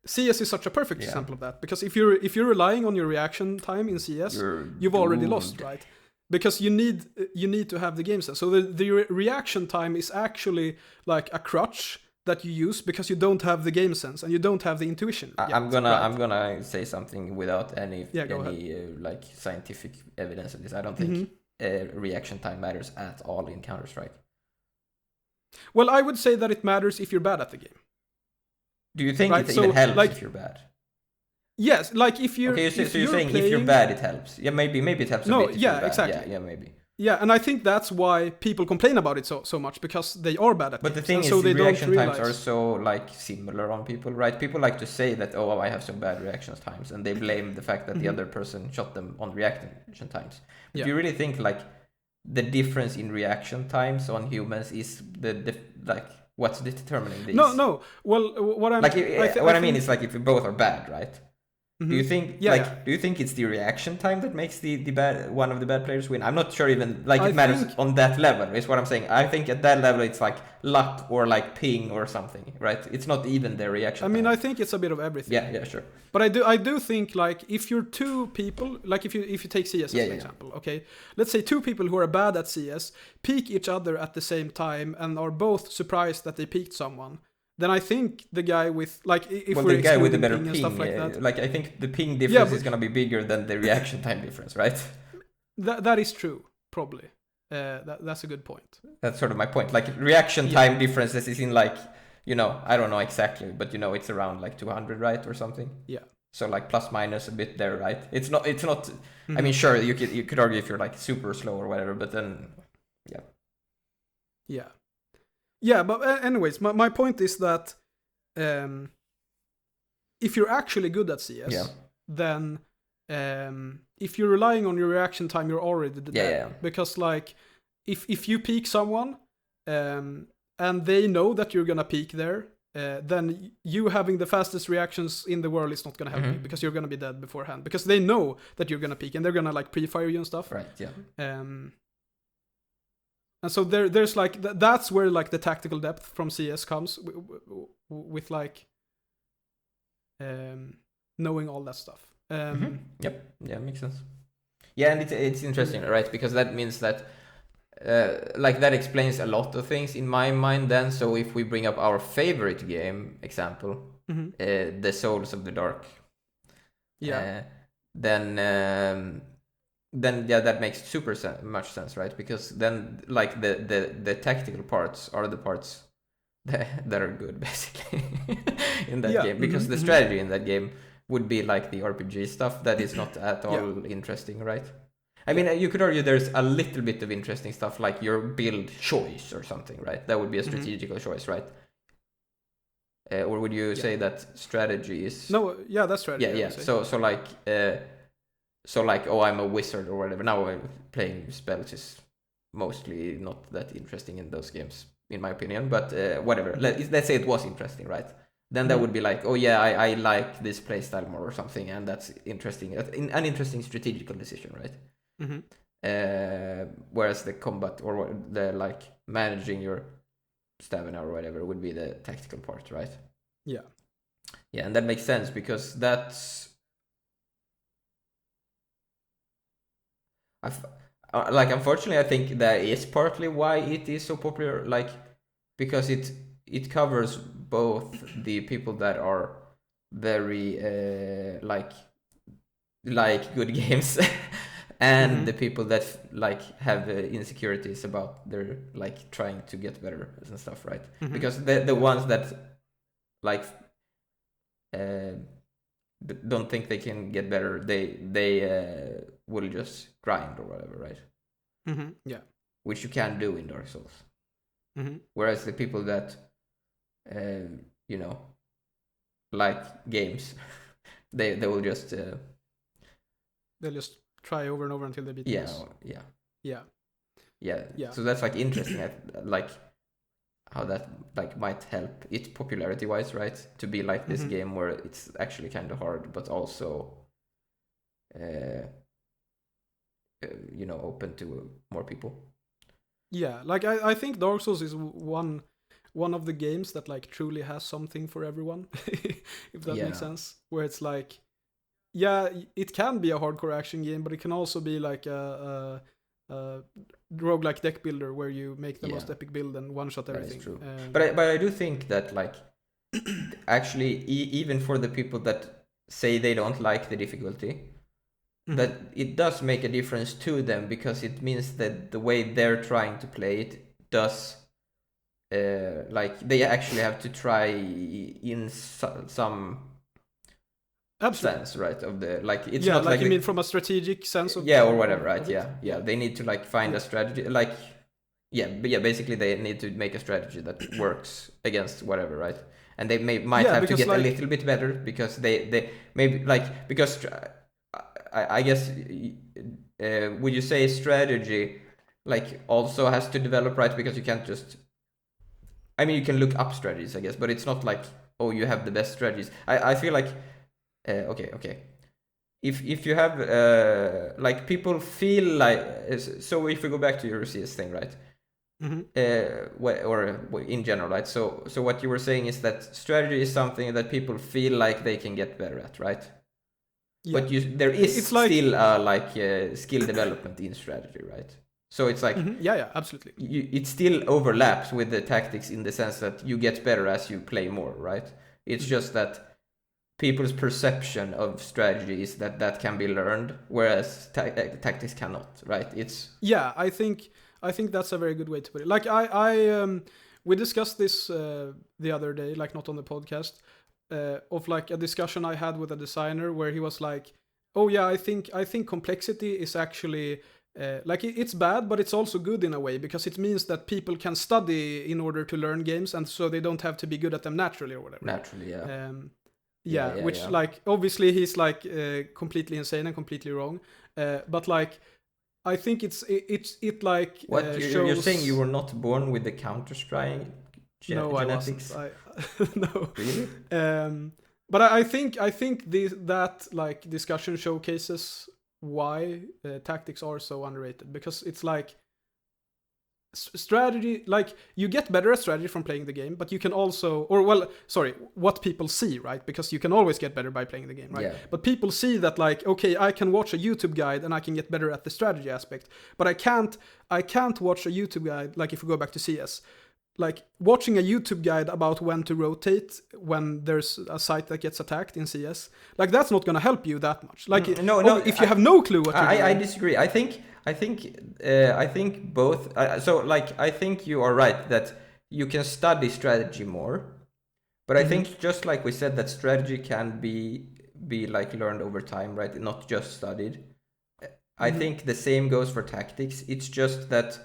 CS is such a perfect example of that, because if you're relying on your reaction time in CS, you've already lost, right? Because you need to have the game sense. So the reaction time is actually like a crutch that you use because you don't have the game sense and you don't have the intuition. I'm gonna say something without any like scientific evidence of this. I don't think reaction time matters at all in Counter-Strike. Well, I would say that it matters if you're bad at the game. Do you think it even helps if you're bad? Yes, like if you're... Okay, so you're saying if you're bad, it helps. Yeah, maybe it helps a bit if you're bad. Exactly. Yeah, maybe. Yeah, and I think that's why people complain about it so much, because they are bad at it. But the thing is, the reaction times are so like similar on people, right? People like to say that, I have so bad reaction times, and they blame the fact that the other person shot them on reaction times. But you really think like the difference in reaction times on humans is the like what's determining these. No. Well, what I'm like what I mean think... is like if we both are bad, right? Do you think do you think it's the reaction time that makes the bad one of the bad players win? I'm not sure even like it matters on that level, is what I'm saying. I think at that level it's like luck or like ping or something, right? It's not even their reaction. I mean, I think it's a bit of everything. Yeah, sure. But I do think like if you're two people, like if you take CS as an example, okay? Let's say two people who are bad at CS peek each other at the same time and are both surprised that they peeked someone. Then I think the guy with like if we're the guy with the better ping and stuff like that, like I think the ping difference is gonna be bigger than the reaction time difference, right? That is true, probably. That's a good point. That's sort of my point. Like reaction time differences is in like, you know, I don't know exactly, but you know, it's around like 200, right, or something. Yeah. So like plus minus a bit there, right? It's not. Mm-hmm. I mean, sure, you could argue if you're like super slow or whatever, but then, yeah. Yeah. Yeah, but anyways, my point is that if you're actually good at CS, then if you're relying on your reaction time, you're already dead. Yeah. Because like, if you peek someone, and they know that you're gonna peek there, then you having the fastest reactions in the world is not gonna help you, because you're gonna be dead beforehand. Because they know that you're gonna peek, and they're gonna like pre-fire you and stuff. Right. Yeah. And so there's like that's where like the tactical depth from CS comes with like knowing all that stuff. Yep. Yeah, makes sense. Yeah, and it's interesting, right? Because that means that like that explains a lot of things in my mind. Then, so if we bring up our favorite game example, the Souls of the Dark, then yeah, that makes super much sense, right? Because then like the tactical parts are the parts that are good basically in that game, because the strategy in that game would be like the RPG stuff that is not at all interesting, right? I mean, you could argue there's a little bit of interesting stuff like your build choice or something, right? That would be a strategical choice, right? Or would you say that strategy is... No, yeah, that's strategy. Yeah. So like, oh, I'm a wizard or whatever. Now playing spells is mostly not that interesting in those games, in my opinion. But whatever. Let's say it was interesting, right? Then that would be like, oh yeah, I like this playstyle more or something, and that's interesting. An interesting strategical decision, right? Whereas the combat or the like managing your stamina or whatever would be the tactical part, right? Yeah, and that makes sense, because that's like, unfortunately, I think that is partly why it is so popular, like because it covers both the people that are very like good games and the people that like have insecurities about their like trying to get better and stuff, right? Because the ones that like don't think they can get better, they will just grind or whatever, right? Yeah, which you can do in Dark Souls. Whereas the people that you know, like games, they will just they'll just try over and over until they beat the boss. Yeah. So that's like interesting, like how that like might help it popularity wise, right? To be like this game where it's actually kind of hard, but also you know, open to more people. Yeah, like I think Dark Souls is one of the games that like truly has something for everyone, if that makes sense. Where it's like, yeah, it can be a hardcore action game, but it can also be like a roguelike deck builder where you make the most epic build and one shot everything. That is true. But I do think that like actually even for the people that say they don't like the difficulty, that it does make a difference to them, because it means that the way they're trying to play it does like they actually have to try in some sense, right? Of the like, it's not like you mean from a strategic sense of or whatever, right? Yeah. They need to like find a strategy, like basically they need to make a strategy that works against whatever, right? And they might have to get like a little bit better, because they maybe like, because I guess would you say strategy like also has to develop, right? Because you can't just, I mean, you can look up strategies, I guess, but it's not like, oh, you have the best strategies. I feel like, okay. If you have, like, people feel like, so if we go back to your CS thing, right? Or in general, right? So what you were saying is that strategy is something that people feel like they can get better at, right? Yeah. But there is It's like, still skill development in strategy, right? So it's like, yeah, absolutely. It still overlaps with the tactics in the sense that you get better as you play more, right? It's just that people's perception of strategy is that can be learned, whereas tactics cannot, right? It's I think that's a very good way to put it. Like we discussed this the other day, like not on the podcast, of like a discussion I had with a designer where he was like, "Oh yeah, I think complexity is actually like it's bad, but it's also good in a way because it means that people can study in order to learn games, and so they don't have to be good at them naturally or whatever." naturally, yeah. Which like obviously he's like completely insane and completely wrong, but like I think it like What shows... you're saying, you were not born with the Counter-Strike No, genetics? I wasn't. No. Really? But I think that like discussion showcases why tactics are so underrated, because it's like strategy, like you get better at strategy from playing the game, but you can also, or well, sorry, what people see, right? Because you can always get better by playing the game, right? Yeah. But people see that like, okay, I can watch a YouTube guide and I can get better at the strategy aspect, but I can't watch a YouTube guide, like if we go back to CS, like watching a YouTube guide about when to rotate when there's a site that gets attacked in CS, like that's not gonna help you that much. Like if you have no clue what you're doing. I disagree. I think both. So like I think you are right that you can study strategy more, but I think just like we said that strategy can be like learned over time, right? Not just studied. I think the same goes for tactics. It's just that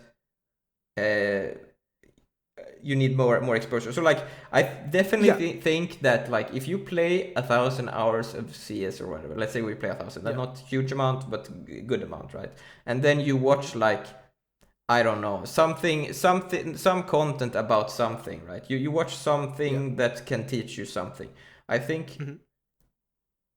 you need more exposure. So like I definitely think that like if you play 1,000 hours of CS or whatever, let's say we play 1,000, that's not huge amount but good amount, right? And then you watch like, I don't know, some content about something, right? You watch something that can teach you something. I think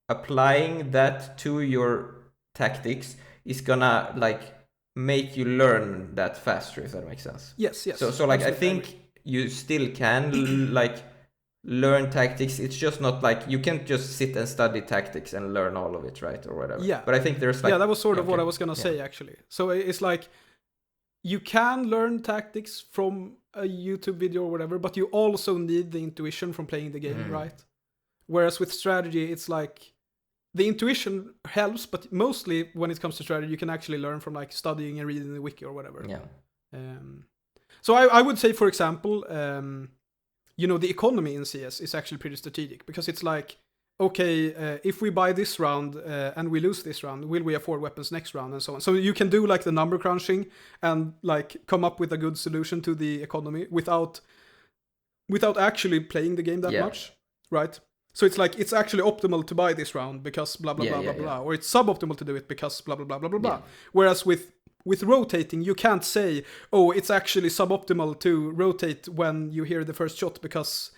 applying that to your tactics is gonna like make you learn that faster, if that makes sense. Yes. So like I think you still can like learn tactics. It's just not like you can't just sit and study tactics and learn all of it, right, or whatever. Yeah. But I think there's like, that was sort of what I was gonna say actually. So it's like you can learn tactics from a YouTube video or whatever, but you also need the intuition from playing the game, right? Whereas with strategy, it's like the intuition helps, but mostly when it comes to strategy, you can actually learn from like studying and reading the wiki or whatever. Yeah. So I would say, for example, the economy in CS is actually pretty strategic, because it's like, okay, if we buy this round and we lose this round, will we afford weapons next round and so on. So you can do like the number crunching and like come up with a good solution to the economy without actually playing the game that much, right? So it's like, it's actually optimal to buy this round because blah, blah, blah, blah, blah. Or it's suboptimal to do it because blah, blah, blah, blah, blah, blah. Whereas with rotating, you can't say, oh, it's actually suboptimal to rotate when you hear the first shot because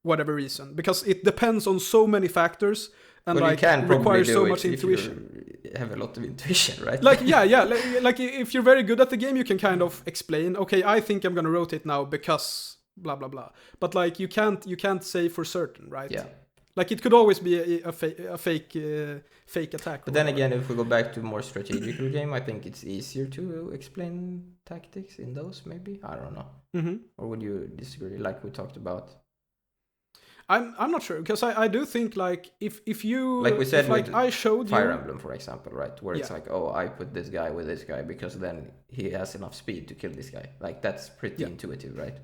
whatever reason. Because it depends on so many factors and like requires so much intuition. You have a lot of intuition, right? Like, like if you're very good at the game, you can kind of explain, okay, I think I'm going to rotate now because blah, blah, blah. But like, you can't say for certain, right? Yeah. Like it could always be a fake attack. But then again, if we go back to more strategical game, I think it's easier to explain tactics in those. Maybe, I don't know. Or would you disagree? Like we talked about. I'm not sure, because I do think like if you, like we said, like I showed Fire you Emblem, for example, right, where it's like, oh, I put this guy with this guy because then he has enough speed to kill this guy. Like that's pretty intuitive, right?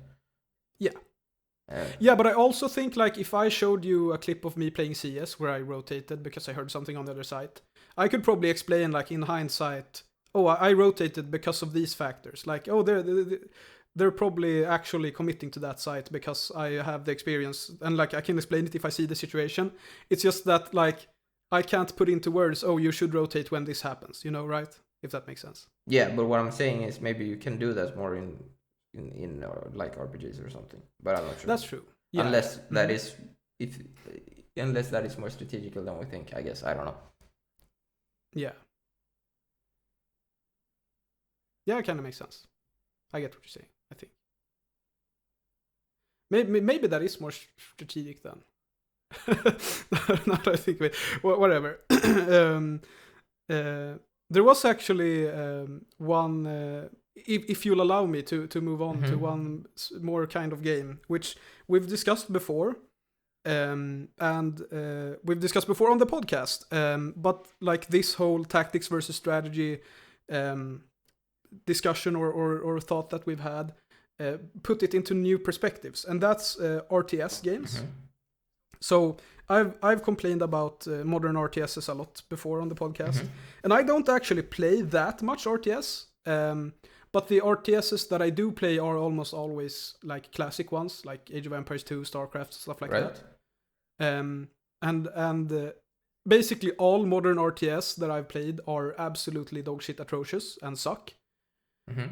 Yeah, but I also think like if I showed you a clip of me playing CS where I rotated because I heard something on the other side, I could probably explain like in hindsight, oh, I rotated because of these factors. Like, oh, they're probably actually committing to that site because I have the experience, and like I can explain it if I see the situation. It's just that like I can't put into words, oh, you should rotate when this happens, right? if that makes sense. Yeah, but what I'm saying is maybe you can do that more in like RPGs or something. But I'm not sure. That's true. Yeah. Unless that is unless that is more strategical than we think. I guess I don't know. Yeah. Yeah, it kind of makes sense. I get what you're saying. I think maybe that is more strategic then. Not I think whatever. There was actually one. If you'll allow me to move on to one more kind of game, which we've discussed before, and we've discussed before on the podcast. But like this whole tactics versus strategy discussion or thought that we've had, put it into new perspectives, and that's RTS games. So I've complained about modern RTSs a lot before on the podcast, and I don't actually play that much RTS. But the RTSs that I do play are almost always like classic ones, like Age of Empires 2, StarCraft, stuff like that. And basically all modern RTS that I've played are absolutely dogshit atrocious and suck.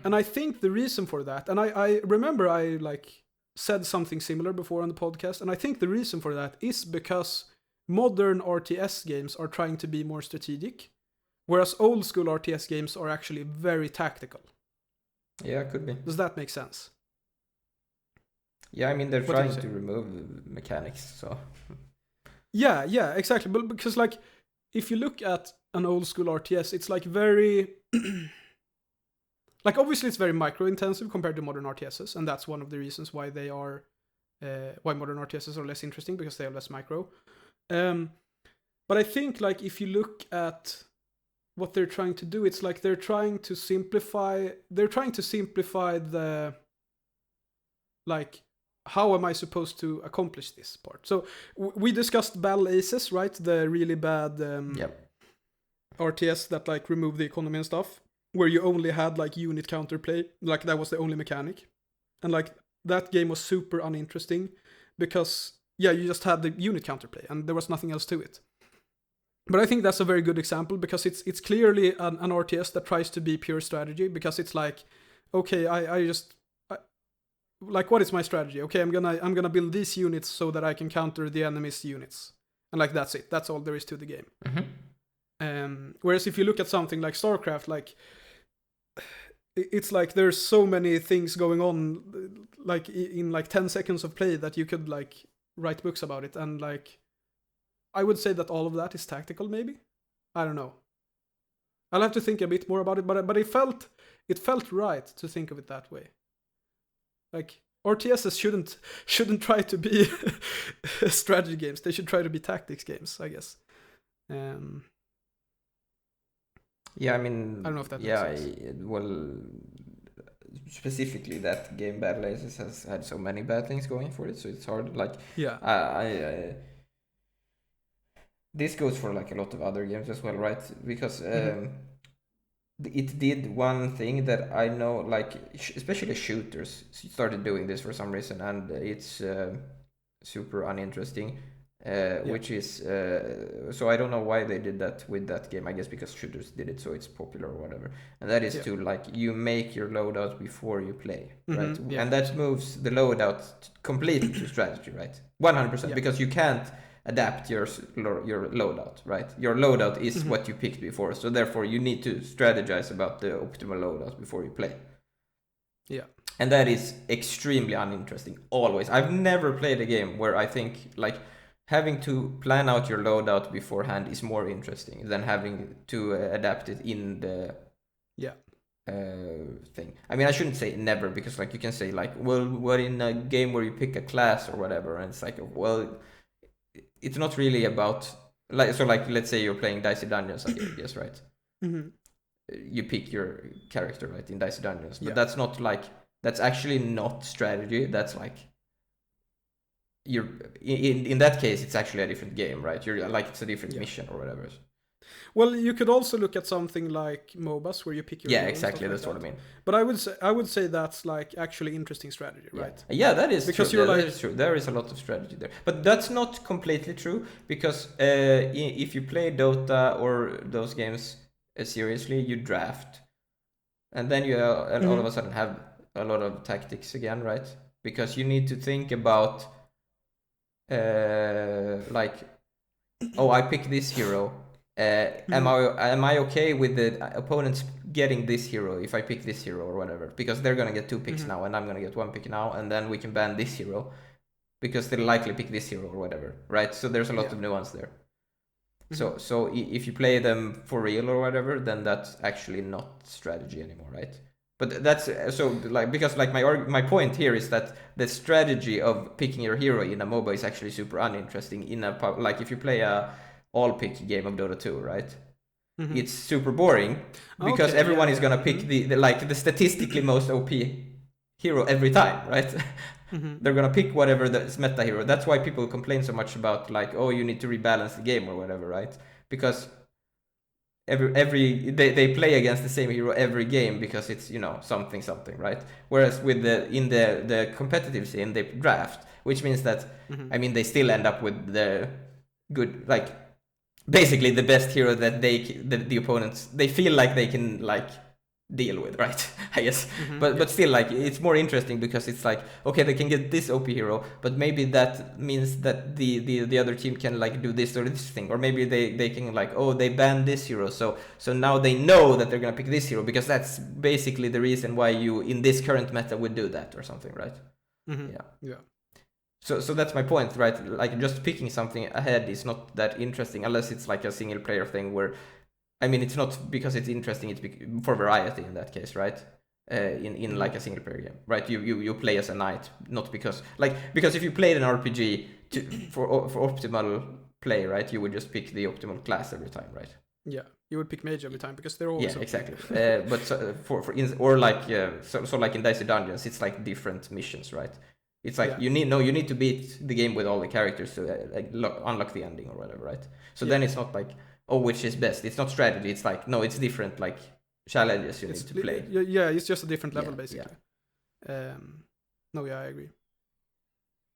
And I think the reason for that, and I remember I like said something similar before on the podcast, and I think the reason for that is because modern RTS games are trying to be more strategic, whereas old school RTS games are actually very tactical. Yeah, could be. Does that make sense? Yeah, I mean they're trying to remove mechanics, so. Yeah, exactly. But because like if you look at an old school RTS, it's like very like obviously it's very micro intensive compared to modern RTSs, and that's one of the reasons why they are why modern RTSs are less interesting, because they are less micro. But I think like if you look at what they're trying to do, it's like they're trying to simplify the like how am I supposed to accomplish this part. So we discussed Battle Aces, right? The really bad RTS that like removed the economy and stuff, where you only had like unit counterplay, like that was the only mechanic, and like that game was super uninteresting because you just had the unit counterplay and there was nothing else to it. But I think that's a very good example, because it's clearly an RTS that tries to be pure strategy, because it's like, okay, I like, what is my strategy? Okay, I'm gonna build these units so that I can counter the enemy's units, and like that's it. That's all there is to the game. Whereas if you look at something like StarCraft, like it's like there's so many things going on, like in like 10 seconds of play, that you could like write books about it, and like I would say that all of that is tactical, maybe. I don't know. I'll have to think a bit more about it, but it felt right to think of it that way. Like RTSs shouldn't try to be strategy games. They should try to be tactics games, I guess. Yeah, I mean, I don't know if that makes sense. Well, specifically that game Battle Aces has had so many bad things going for it, so it's hard. Like, I this goes for like a lot of other games as well, right? Because it did one thing that I know, like especially shooters started doing this for some reason, and it's super uninteresting. Which is so I don't know why they did that with that game. I guess because shooters did it, so it's popular or whatever. And that is to like you make your loadout before you play, right? And that moves the loadout completely to strategy, right? 100%, because you can't adapt your loadout, right? Your loadout is what you picked before, so therefore you need to strategize about the optimal loadout before you play. Yeah. And that is extremely uninteresting, always. I've never played a game where I think like having to plan out your loadout beforehand is more interesting than having to adapt it in the thing. I mean, I shouldn't say never, because like you can say like, well, what in a game where you pick a class or whatever, and it's like, well, it's not really about like, so like let's say you're playing Dicey Dungeons, I guess, right? You pick your character, right, in Dicey Dungeons, but that's not like, that's actually not strategy. That's like you're in that case it's actually a different game, right? You're like, it's a different mission or whatever. Well, you could also look at something like MOBAs where you pick your exactly, that's what I mean. But I would say that's like actually interesting strategy, right? Yeah, that is because true. That is true. There is a lot of strategy there, but that's not completely true, because if you play Dota or those games, seriously, you draft, and then you and all of a sudden have a lot of tactics again, right? Because you need to think about like, oh, I pick this hero. Am I okay with the opponents getting this hero if I pick this hero or whatever? Because they're gonna get 2 picks now, and I'm gonna get 1 pick now, and then we can ban this hero because they'll likely pick this hero or whatever, right? So there's a lot of nuance there. So if you play them for real or whatever, then that's actually not strategy anymore, right? But that's so like, because like my point here is that the strategy of picking your hero in a MOBA is actually super uninteresting in a like if you play a all pick game of Dota 2, right? It's super boring because everyone is gonna pick the like the statistically most OP hero every time, right? They're gonna pick whatever the meta hero. That's why people complain so much about like, oh, you need to rebalance the game or whatever, right? Because they play against the same hero every game because it's, you know, something, right? Whereas with the competitive scene, they draft, which means that I mean they still end up with the good, like basically the best hero that the opponents they feel like they can like deal with, right? I guess. But still, like, it's more interesting because it's like, okay, they can get this OP hero, but maybe that means that the other team can like do this or this thing, or maybe they can like, oh, they banned this hero, so now they know that they're gonna pick this hero because that's basically the reason why you in this current meta would do that or something, right? Yeah. So that's my point, right? Like, just picking something ahead is not that interesting unless it's like a single player thing where, I mean, it's not because it's interesting, it's for variety in that case, right? In like a single player game, right? You play as a knight, not because if you played an RPG for optimal play, right? You would just pick the optimal class every time, right? Yeah, you would pick mage every time because they're always exactly. But like in Dicey Dungeons, it's like different missions, right? It's like you need to beat the game with all the characters to unlock the ending or whatever, right? So then it's not like, oh, which is best. It's not strategy. It's like, no, it's different like challenges you need to play. Yeah, it's just a different level basically. No, yeah, I agree.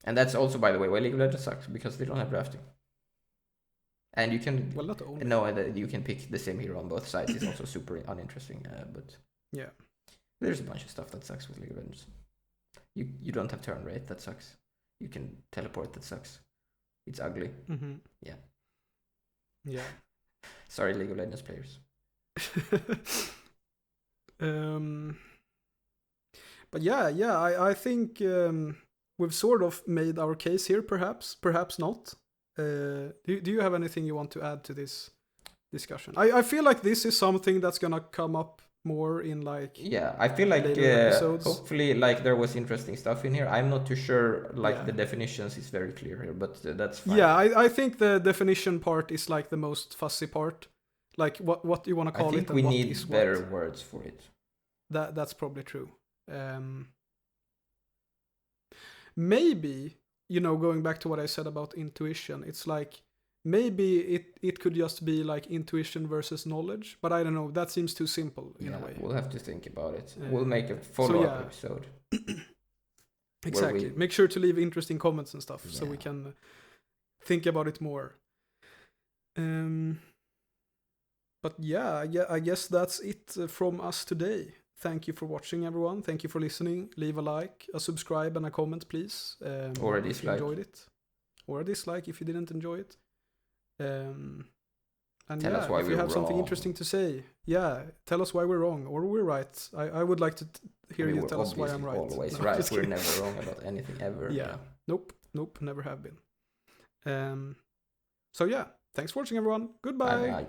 And that's also, by the way, why League of Legends sucks, because they don't have drafting. And you can not only. No, you can pick the same hero on both sides. It's also super uninteresting. But yeah, there's a bunch of stuff that sucks with League of Legends. You don't have turn rate, that sucks. You can teleport, that sucks. It's ugly. Yeah. Sorry, League of Legends players. But yeah, I think we've sort of made our case here, perhaps not. Do you have anything you want to add to this discussion? I feel like this is something that's gonna come up more in like I feel like hopefully like there was interesting stuff in here. I'm not too sure like the definitions is very clear here, but that's fine. I think the definition part is like the most fussy part, like what you want to call it. I think we need better words for it. That's probably true. Maybe, you know, going back to what I said about intuition, it's like maybe it could just be like intuition versus knowledge, but I don't know. That seems too simple in a way. We'll have to think about it. We'll make a follow-up episode. Exactly. Make sure to leave interesting comments and stuff so we can think about it more. But I guess that's it from us today. Thank you for watching, everyone. Thank you for listening. Leave a like, a subscribe, and a comment, please. Or a dislike. If you enjoyed it. Or a dislike if you didn't enjoy it. And tell us why if you have something interesting to say, tell us why we're wrong or we're right. I would like to hear you tell us why I'm right. Always right. We're never wrong about anything ever. Nope, never have been. So thanks for watching, everyone. Goodbye. Bye.